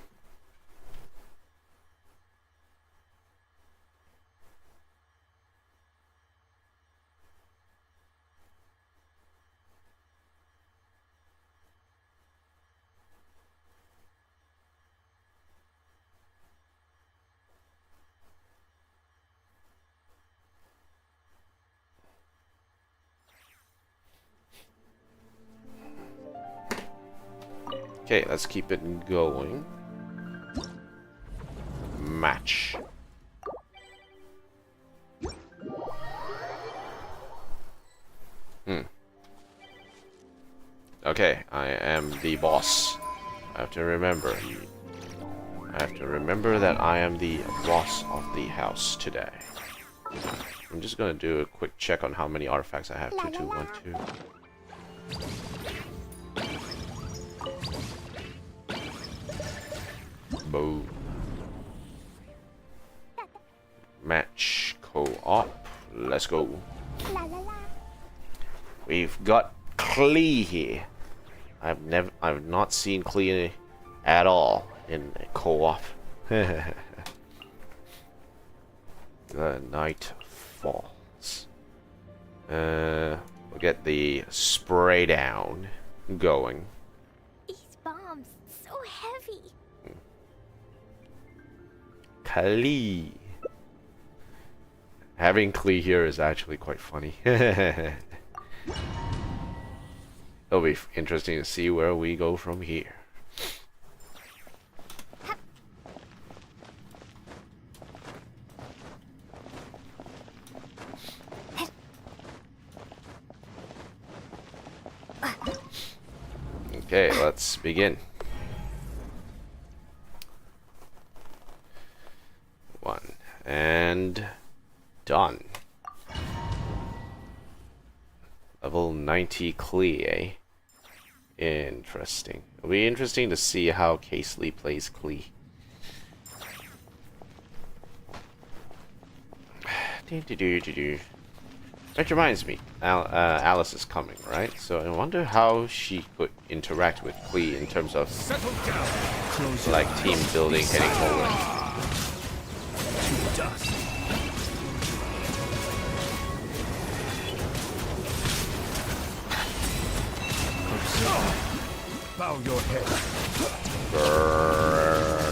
Okay, let's keep it going. Match. Okay, I am the boss. I have to remember. I have to remember that I am the boss of the house today. I'm just gonna do a quick check on how many artifacts I have. 2, 2, 1, 2. Boom. Match co-op. Let's go. We've got Klee here. I've not seen Klee at all in co-op. The night falls. We'll get the spray down going. These bombs, so heavy. Klee. Having Klee here is actually quite funny. It'll be interesting to see where we go from here. Okay, let's begin. 1 and done. Level 90 Klee, eh? Interesting. It'll be interesting to see how Casely plays Klee. That reminds me, Alice is coming, right? So I wonder how she could interact with Klee in terms of like team building heading forward. To dust. Bow your head.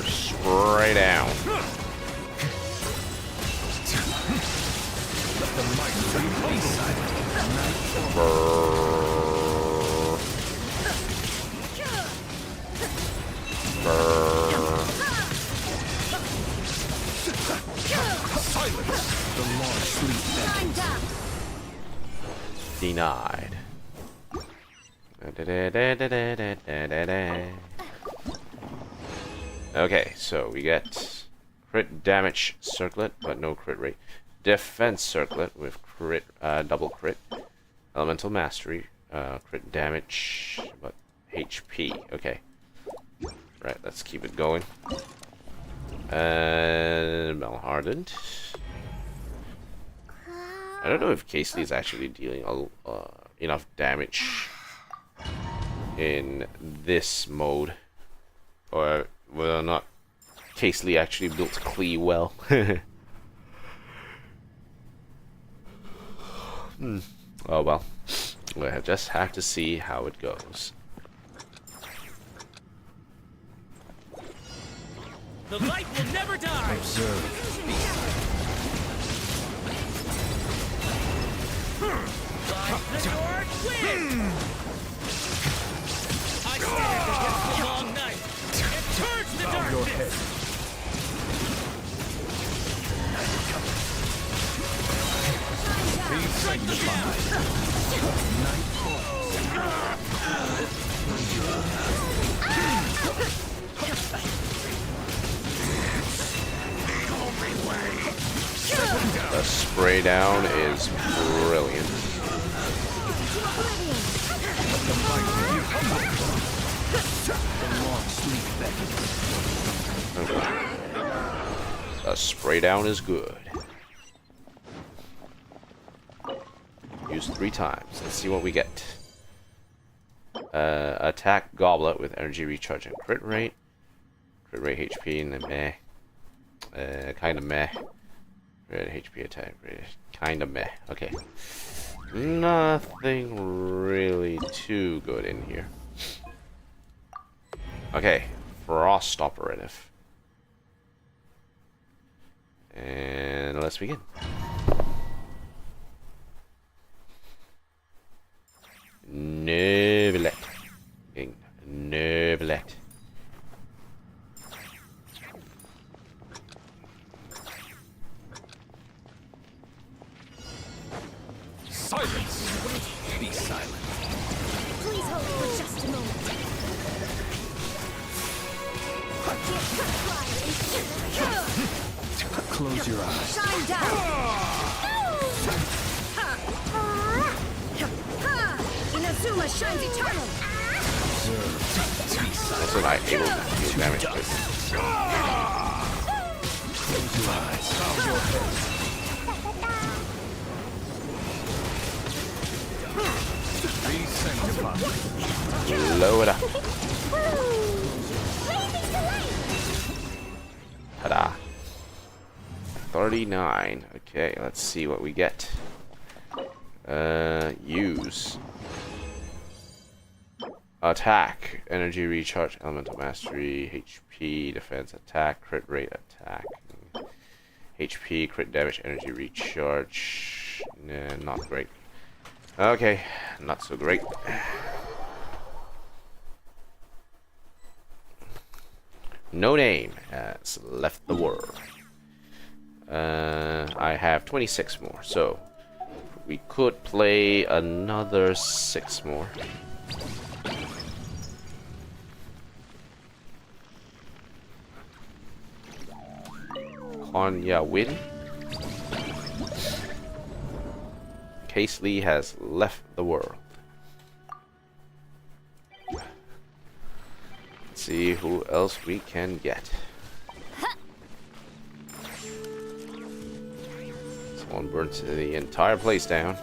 Spray down. Let the might be silent. Silence. The long sleep. Denied. Okay, so we get crit damage circlet, but no crit rate. Defense circlet with crit, double crit. Elemental mastery, crit damage, but HP. Okay. Right, let's keep it going. Malhardened. I don't know if Casely is actually dealing enough damage in this mode, or whether or not Casely actually built Klee well. Oh well, we'll just have to see how it goes. The light will never die. Observe. Like the North wind. I stand against the long night and purge the Bow your darkness. head. Be sanctified. Night The spray down is brilliant. Okay. The spray down is good. Use 3 times. Let's see what we get. Attack goblet with energy recharge and crit rate. Crit rate, HP, and then meh. Kind of meh. Crit HP attack rate, kind of meh. Okay. Nothing really too good in here. Okay, Frost Operative. And let's begin. Neuvillette. neglect. Silence! Be silent. Please hold for just a moment. Forgive my pride and Close your eyes. shine down. Inazuma shines eternal. Also not able to deal damage with. Close your eyes. Bow your head. Be sanctified. Blow it up. Ta-da. 39. Okay, let's see what we get. Use. Attack. Energy recharge, elemental mastery, HP, defense, attack, crit rate, attack. HP, crit damage, energy recharge. Nah, not great. Okay, not so great. No name has left the world. I have 26 more, so we could play another 6 more. Konya win. Casely has left the world. Let's see who else we can get. Someone burnt the entire place down.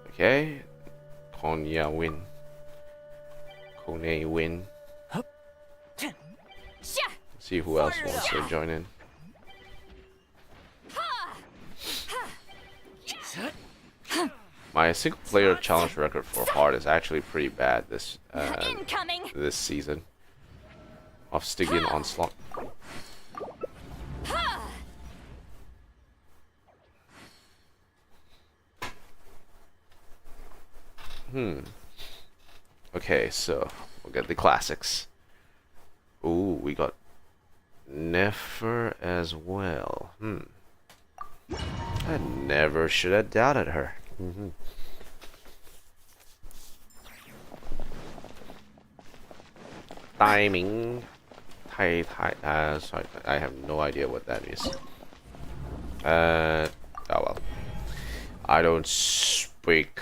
Okay, Konya win. Kone win. See who else wants to join in. My single player challenge record for hard is actually pretty bad this this season of Stygian Onslaught. Okay, so we'll get the classics. Ooh, we got Nefer as well. I never should have doubted her. Timing. Sorry, I have no idea what that is. Oh well. I don't speak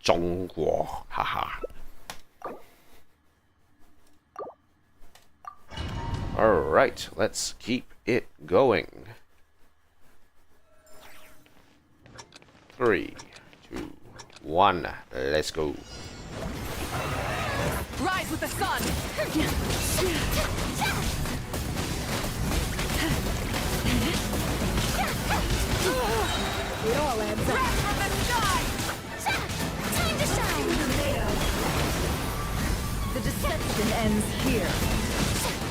中国, haha. Alright, let's keep it going. 3, 2, 1, let's go. Rise with the sun! It all adds up. Wrath from the sky! Time to shine. The deception ends here.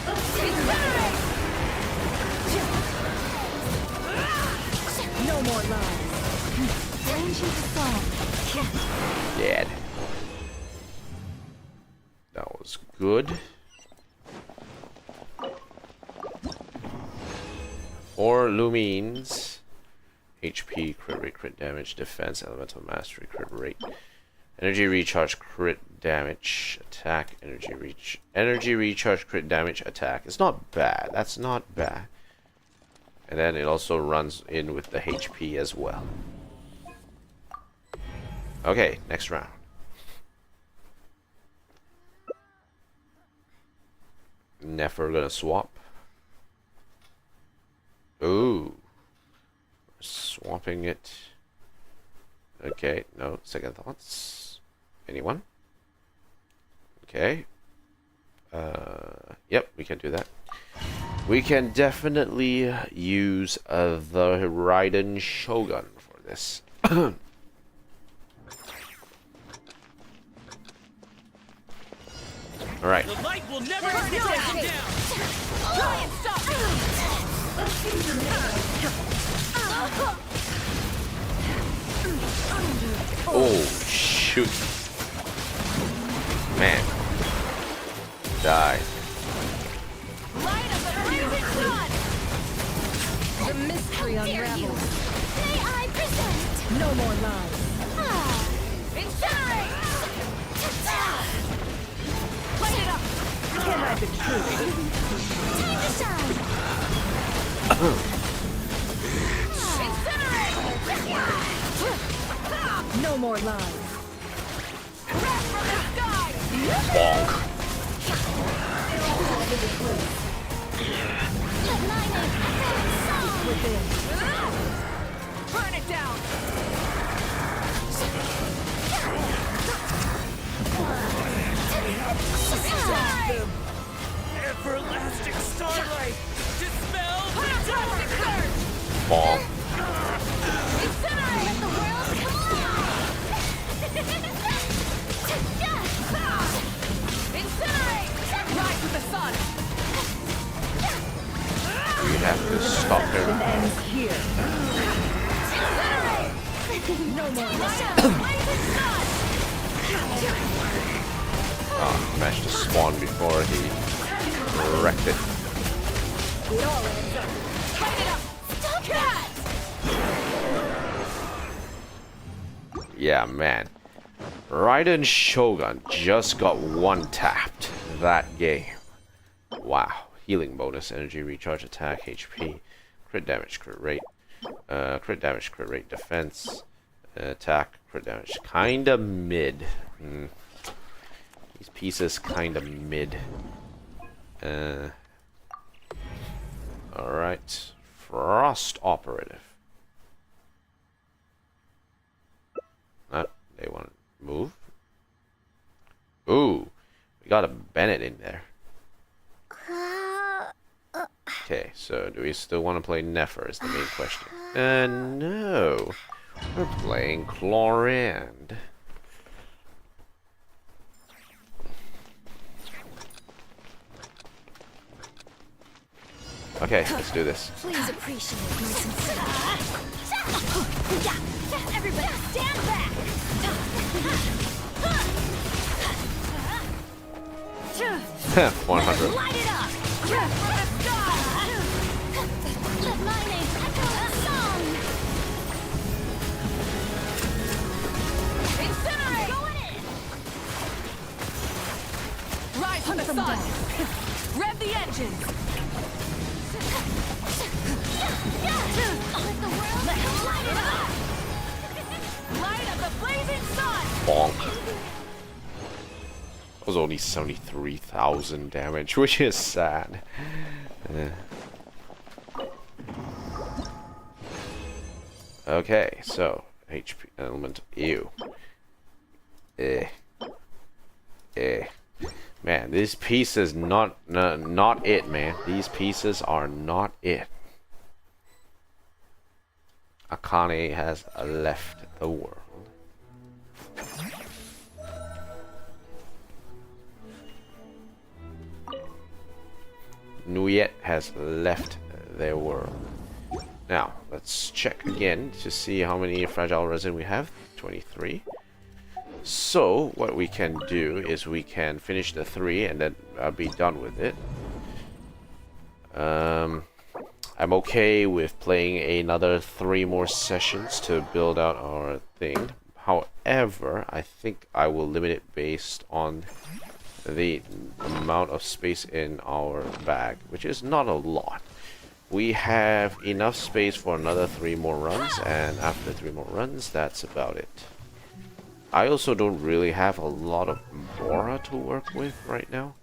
Incinerate! No more lies. Range song. Dead. That was good. 4 lumines. HP, crit rate, crit damage, defense, elemental mastery, crit rate, energy recharge, crit damage, attack, energy recharge, crit damage, attack. It's not bad. That's not bad. And then it also runs in with the HP as well. Okay, next round. Never gonna swap. Ooh. Swapping it. Okay, no, second thoughts. Anyone? Okay. Yep, we can do that. We can definitely use the Raiden Shogun for this. Alright. The light will never take him down. Try and stop me! Oh, shoot. Man. Die. Light of the blazing sun! The mystery Dare you! unravels. May I present? No more lies. Incinerate! Light it up! Can I be true? Time to shine! Incinerate! No more lies. Wrath from the sky! Bonk. Let my name echo in song! Within. Burn it down! Everlasting starlight. Dispel the Fantastic surge! Bonk. Incinerate! Let the world come alive! Incinerate! Rise with the sun! We have to stop him. Ends here. Incinerate! No more lies. Blazing sun! Oh, managed to spawn before he wrecked it. It all ends up. Light it up! Stop that! Yeah, man. Raiden Shogun just got one tapped that game. Wow. Healing bonus, energy recharge, attack, HP, crit damage, crit rate, defense, attack, crit damage. Kinda mid. These pieces kinda mid. Alright. Frost Operative. They want to move. Ooh. We got a Bennett in there. Okay, so do we still want to play Nefer is the main question. No. We're playing Chlorand. Okay, let's do this. Please appreciate my sincerity. Everybody stand back! 100. Light it up! Let my name echo in song! Incinerate! Going in! Rise from the sun. Rev the engines. Let the world light it up! Light of the blazing sun. Bonk. That was only 73,000 damage, which is sad. Okay, so HP element. Ew. Man, this piece is not it, man. These pieces are not it. Akane has left the world. Nuyet has left their world. Now, let's check again to see how many fragile resin we have. 23. So, what we can do is we can finish the 3 and then be done with it. I'm okay with playing another 3 more sessions to build out our thing. However, I think I will limit it based on the amount of space in our bag, which is not a lot. We have enough space for another 3 more runs, and after 3 more runs, that's about it. I also don't really have a lot of Bora to work with right now,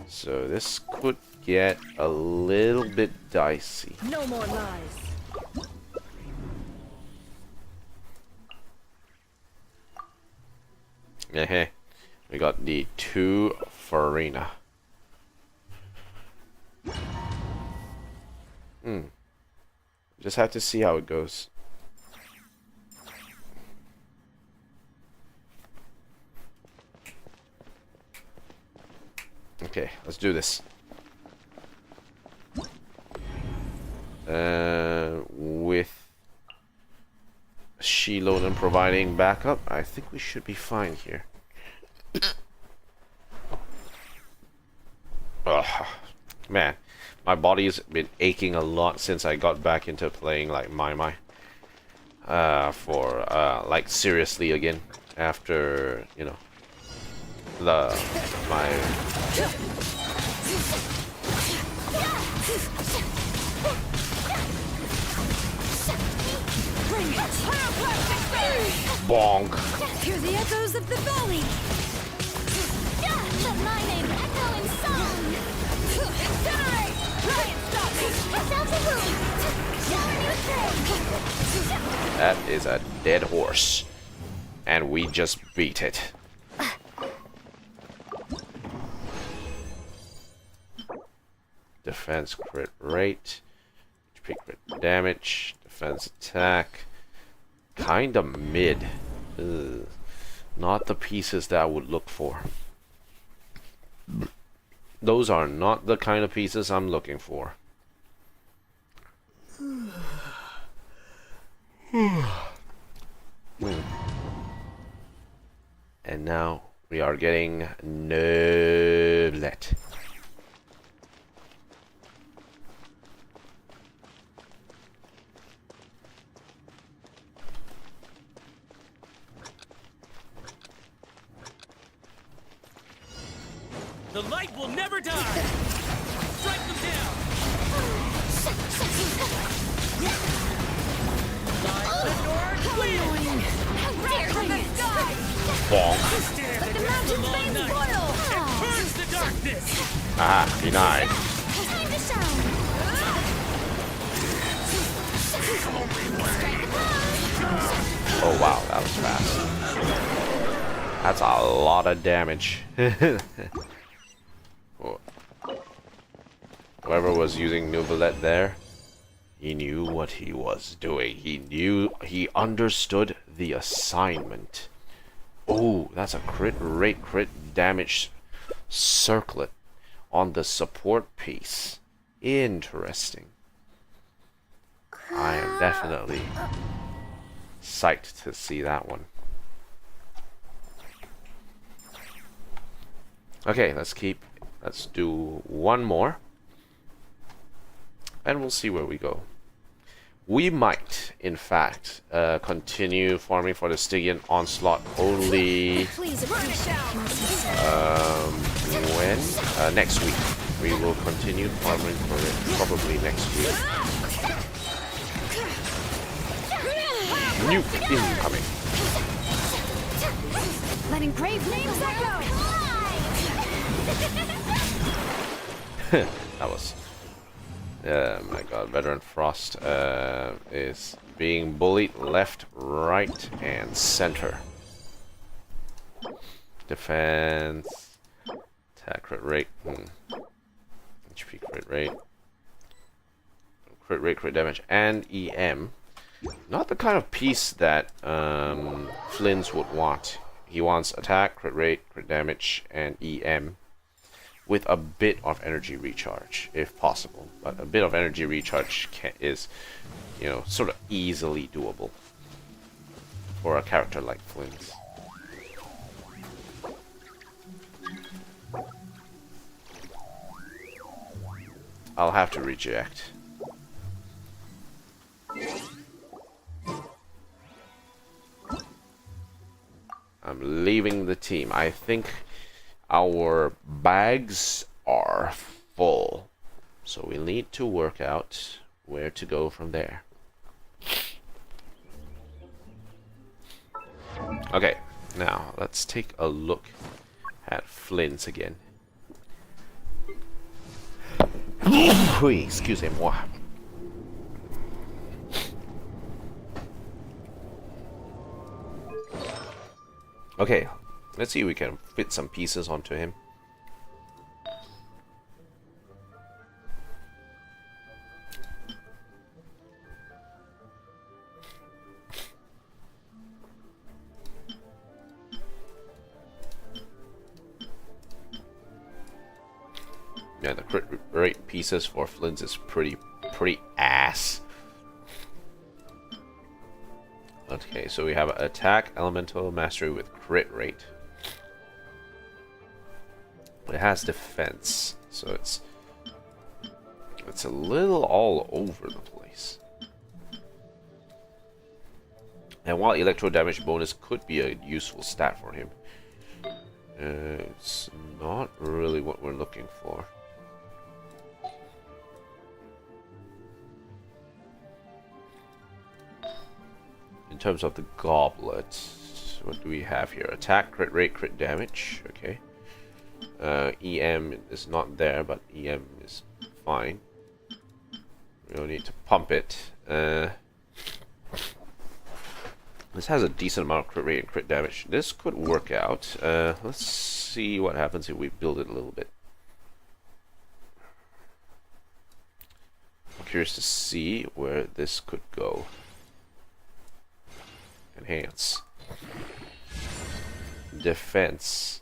so this could get a little bit dicey. No more lies. Yeah, we got the 2 Farina. Just have to see how it goes. do this. With Sheloden providing backup, I think we should be fine here. Ugh, man, my body's been aching a lot since I got back into playing like Mai. For like seriously again after, you know, my bonk. Hear the echoes of the valley. Let my name echo in song. Incinerate! Riot stop! Yourselves a wound. Shower new thing. That is a dead horse, and we just beat it. Defense crit rate, HP crit damage, defense attack. Kinda mid. Ugh. Not the pieces that I would look for. Those are not the kind of pieces I'm looking for. And now we are getting Noblet. The light will never die! Strike them down! Like the North Wind! How dare from the sky! Bonk. Stand But the against mountain long flames night boil! and purge the darkness! Ah, denied. Time to shine! Strike the pose! Oh wow, that was fast. That's a lot of damage. Whoever was using Nuvalet there, he knew what he was doing. He understood the assignment. Oh, that's a crit rate, crit damage circlet on the support piece. Interesting. I am definitely psyched to see that one. Okay, let's do one more. And we'll see where we go. We might, in fact, continue farming for the Stygian Onslaught only Please appreciate when? Next week. We will continue farming for it probably next week. Nuke incoming. letting brave names echo! That was... Oh my god, Veteran Frost is being bullied left, right, and center. Defense, attack crit rate, HP crit rate, crit damage, and EM. Not the kind of piece that Flynn's would want. He wants attack, crit rate, crit damage, and EM. With a bit of energy recharge, if possible. But a bit of energy recharge is, you know, sort of easily doable for a character like Flynn's. I'll have to reject. I'm leaving the team. I think our bags are full, so we need to work out where to go from there. Okay, now let's take a look at Flynn's again. Excusez-moi. Okay, let's see if we can fit some pieces onto him. Man, the crit rate pieces for Flynn's is pretty ass. Okay, so we have attack, elemental, mastery with crit rate. It has defense, so it's a little all over the place. And while electro damage bonus could be a useful stat for him, it's not really what we're looking for. In terms of the goblet, what do we have here? Attack, crit rate, crit damage. Okay. EM is not there, but EM is fine. We don't need to pump it. This has a decent amount of crit rate and crit damage. This could work out. Let's see what happens if we build it a little bit. I'm curious to see where this could go. Enhance. Defense.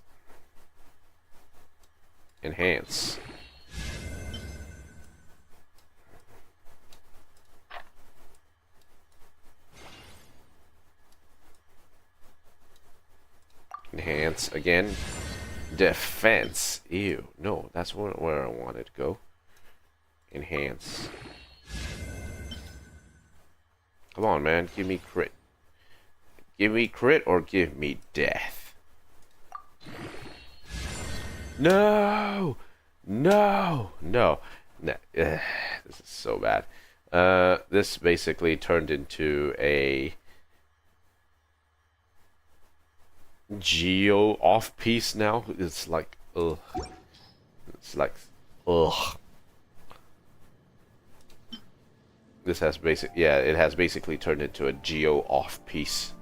Enhance. Enhance again. Defense. Ew. No, that's where I wanted to go. Enhance. Come on, man. Give me crit. Give me crit or give me death. No! No! No. No. This is so bad. This basically turned into a Geo off piece now. It's like, ugh. It's like, ugh. This has it has basically turned into a Geo off piece.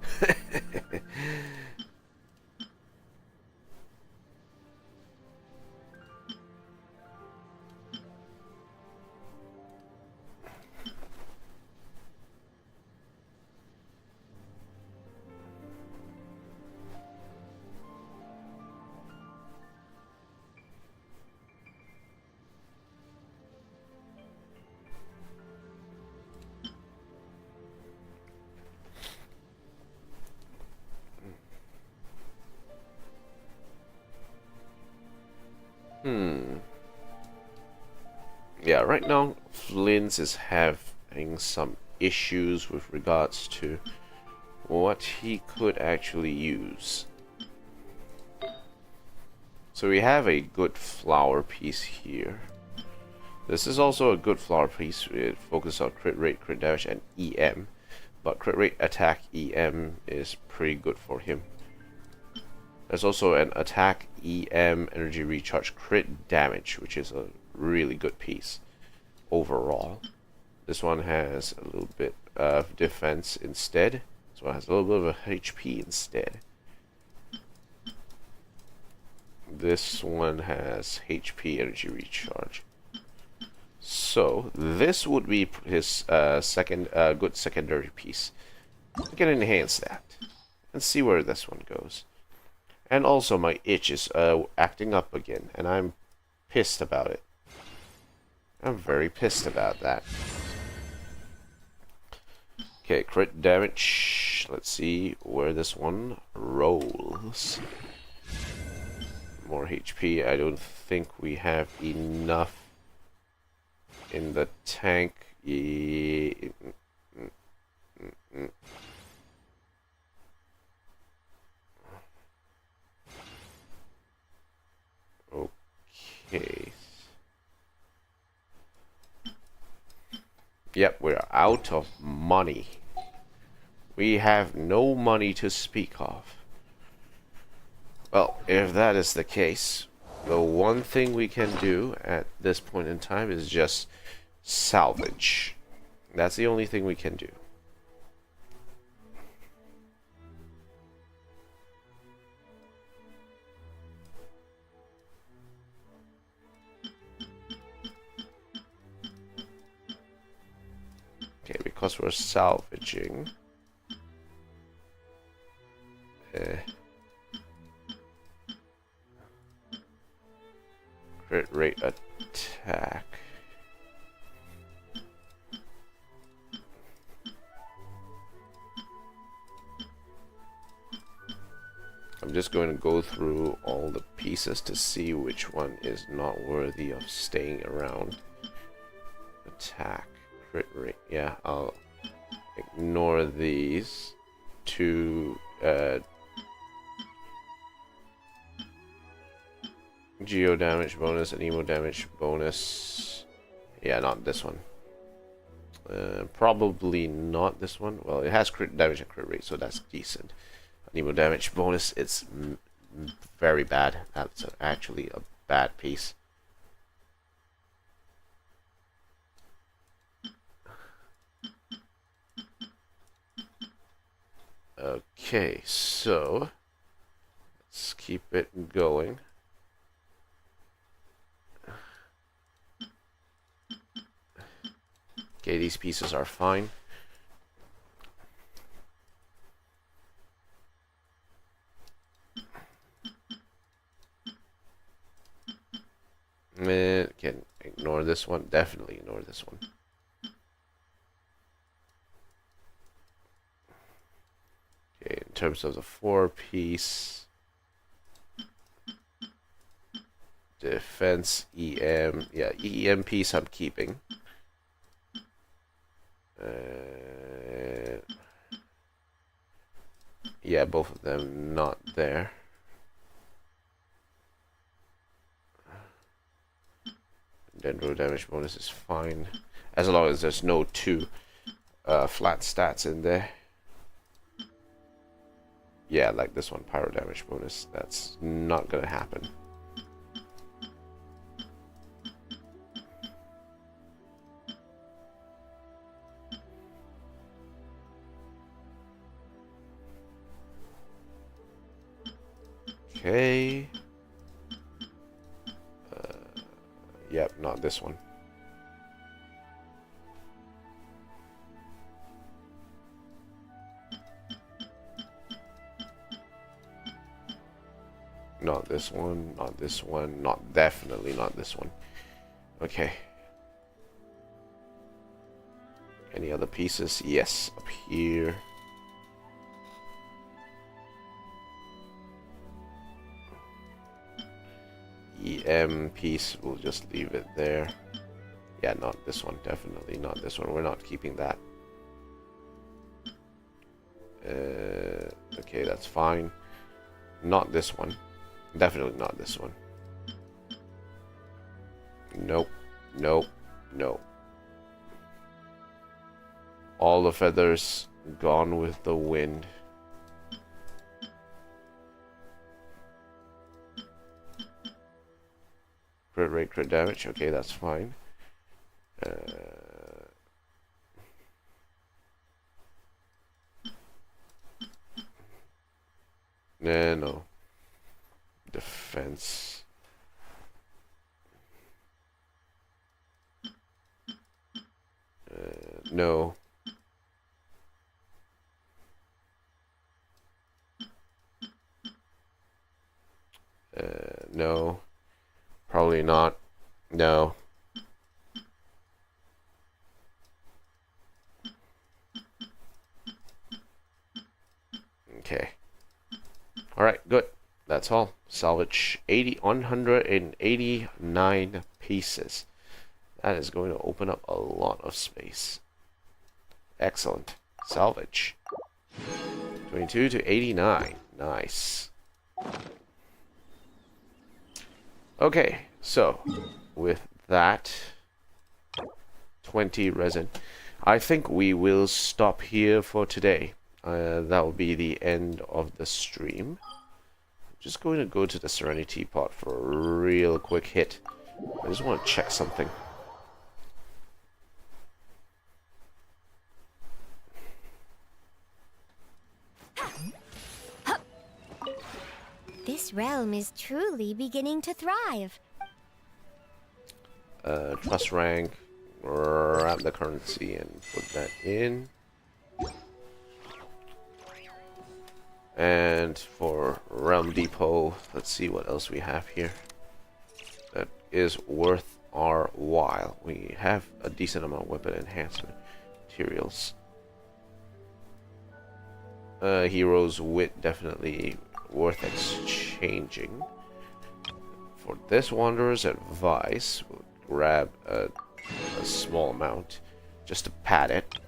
Yeah, right now Flynn's is having some issues with regards to what he could actually use. So we have a good flower piece here. This is also a good flower piece. It focuses on crit rate, crit damage, and EM. But crit rate, attack, EM is pretty good for him. There's also an attack, EM, energy recharge, crit damage, which is a really good piece overall. This one has a little bit of defense instead. This one has a little bit of a HP instead. This one has HP, energy recharge. So this would be his good secondary piece. We can enhance that and see where this one goes. And also my itch is acting up again, and I'm pissed about it. I'm very pissed about that. Okay, crit damage. Let's see where this one rolls. More HP. I don't think we have enough in the tank. Okay. Yep, we're out of money. We have no money to speak of. Well, if that is the case, the one thing we can do at this point in time is just salvage. That's the only thing we can do. Okay, because we're salvaging. Crit rate, just going to go through all the pieces to see which one is not worthy of staying around. Attack, crit rate. Yeah, I'll ignore these two. Geo damage bonus and emo damage bonus. Yeah, not this one. Probably not this one. Well, it has crit damage and crit rate, so that's decent. Emo damage bonus, it's very bad. That's actually a bad piece. Okay, so let's keep it going. Okay, these pieces are fine. Can ignore this one. Definitely ignore this one. Okay, in terms of the 4-piece defense EM, yeah, EM piece I'm keeping. Yeah, both of them not there. Dendro damage bonus is fine, as long as there's no 2 flat stats in there. Yeah, like this one, pyro damage bonus. That's not gonna happen. Okay. Yep, not this one. Not this one, not this one, definitely not this one. Okay. Any other pieces? Yes, up here. EM piece, we'll just leave it there. Yeah, not this one, definitely not this one. We're not keeping that. Okay, that's fine. Not this one. Definitely not this one. Nope. Nope. Nope. All the feathers gone with the wind. Crit rate, crit damage. Okay, that's fine. No. Defense. No. No. Probably not. No. Okay. Alright, good. That's all. Salvage 189 pieces. That is going to open up a lot of space. Excellent. Salvage. 22 to 89. Nice. Okay, so with that 20 resin, I think we will stop here for today. That will be the end of the stream. Just going to go to the Serenity Pot for a real quick hit. I just want to check something. This realm is truly beginning to thrive. Trust rank, grab the currency and put that in. And for Realm Depot, let's see what else we have here that is worth our while. We have a decent amount of weapon enhancement materials. Hero's Wit definitely worth exchanging. For this Wanderer's Advice, we'll grab a small amount just to pad it.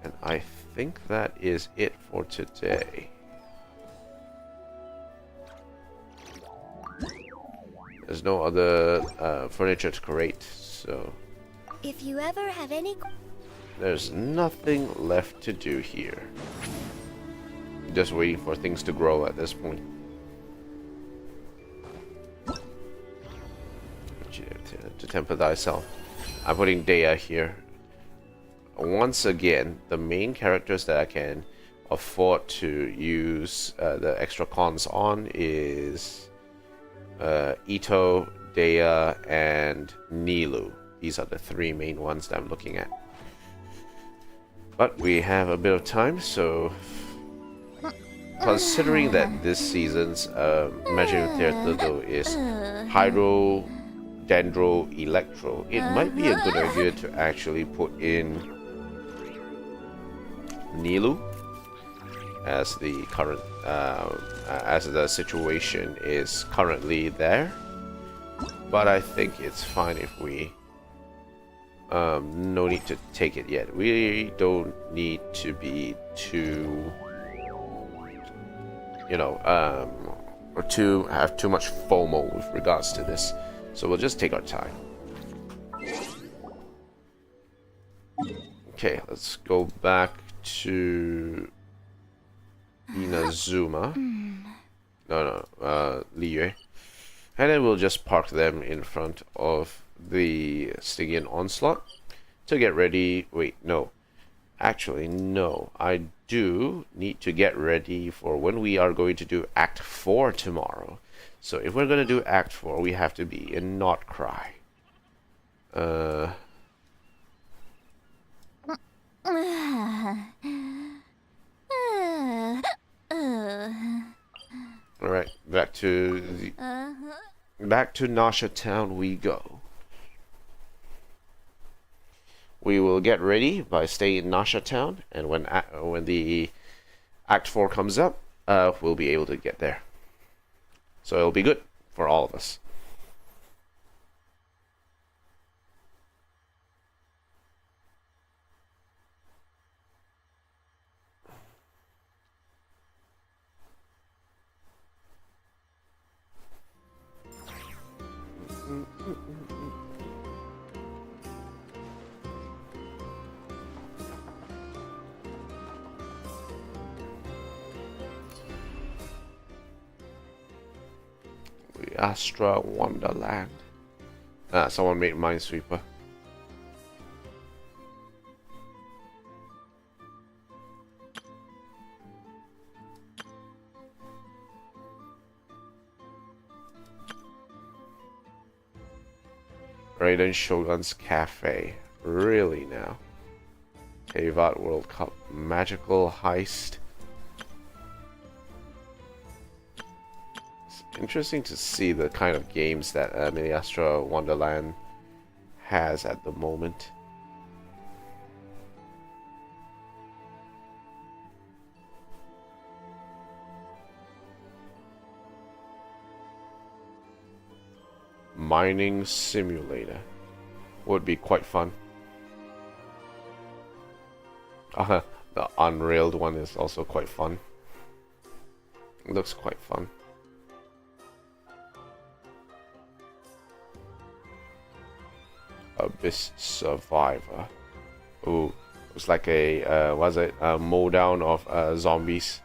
And I think that is it for today. There's no other furniture to create, so If you ever have any... there's nothing left to do here. Just waiting for things to grow at this point. To temper thyself. I'm putting Dea here. Once again, the main characters that I can afford to use the extra cons on is Ito, Dea, and Nilu. These are the three main ones that I'm looking at. But we have a bit of time, so considering that this season's Magic Theater though is Hydro, Dendro, Electro, it might be a good idea to actually put in Nilu as the current as the situation is currently there. But I think it's fine if we no need to take it yet. We don't need to be too, you know, or to have too much FOMO with regards to this. So we'll just take our time. Okay, let's go back to Inazuma. Liyue. And then we'll just park them in front of the Stygian Onslaught to get ready. Wait, no. Actually, no. I do need to get ready for when we are going to do Act 4 tomorrow. So if we're going to do Act 4, we have to be in Nod-krai. Alright, back to Nasha Town we go. We will get ready by staying in Nasha Town, and when the Act 4 comes up, we'll be able to get there. So it'll be good for all of us. Astra Wonderland. Someone made Minesweeper. Raiden Shogun's Cafe. Really now? Kavat World Cup. Magical Heist. Interesting to see the kind of games that Mini Astra Wonderland has at the moment. Mining Simulator would be quite fun. The Unrailed one is also quite fun. It looks quite fun. Abyss Survivor. Ooh, it's like a what's it? A mow down of zombies.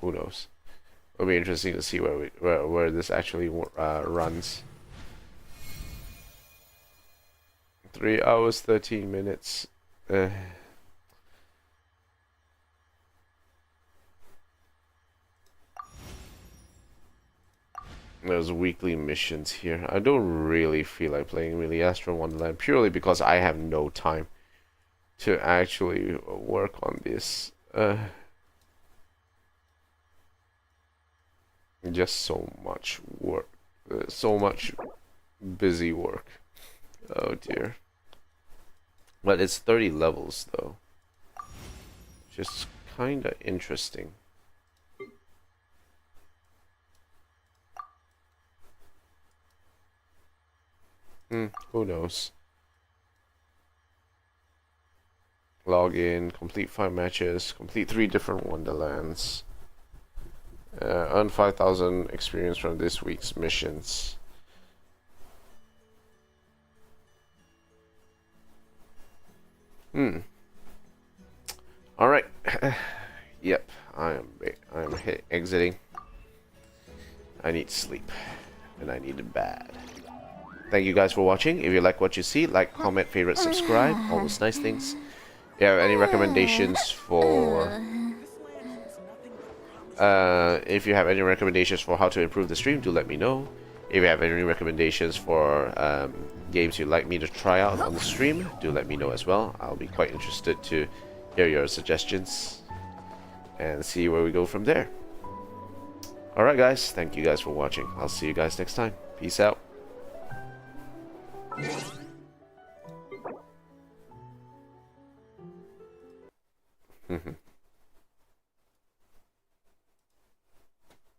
Who knows? It'll be interesting to see where this actually runs. 3 hours 13 minutes. There's weekly missions here. I don't really feel like playing really Astro Wonderland purely because I have no time to actually work on this. Just so much work. So much busy work. Oh dear. But it's 30 levels though. Just kinda interesting. Who knows? Log in, complete 5 matches, complete 3 different Wonderlands. Earn 5,000 experience from this week's missions. All right. Yep, I am exiting. I need sleep, and I need it bad. Thank you guys for watching. If you like what you see, like, comment, favorite, subscribe, all those nice things. If you have any recommendations for how to improve the stream, do let me know. If you have any recommendations for games you'd like me to try out on the stream, do let me know as well. I'll be quite interested to hear your suggestions and see where we go from there. Alright guys, thank you guys for watching. I'll see you guys next time. Peace out.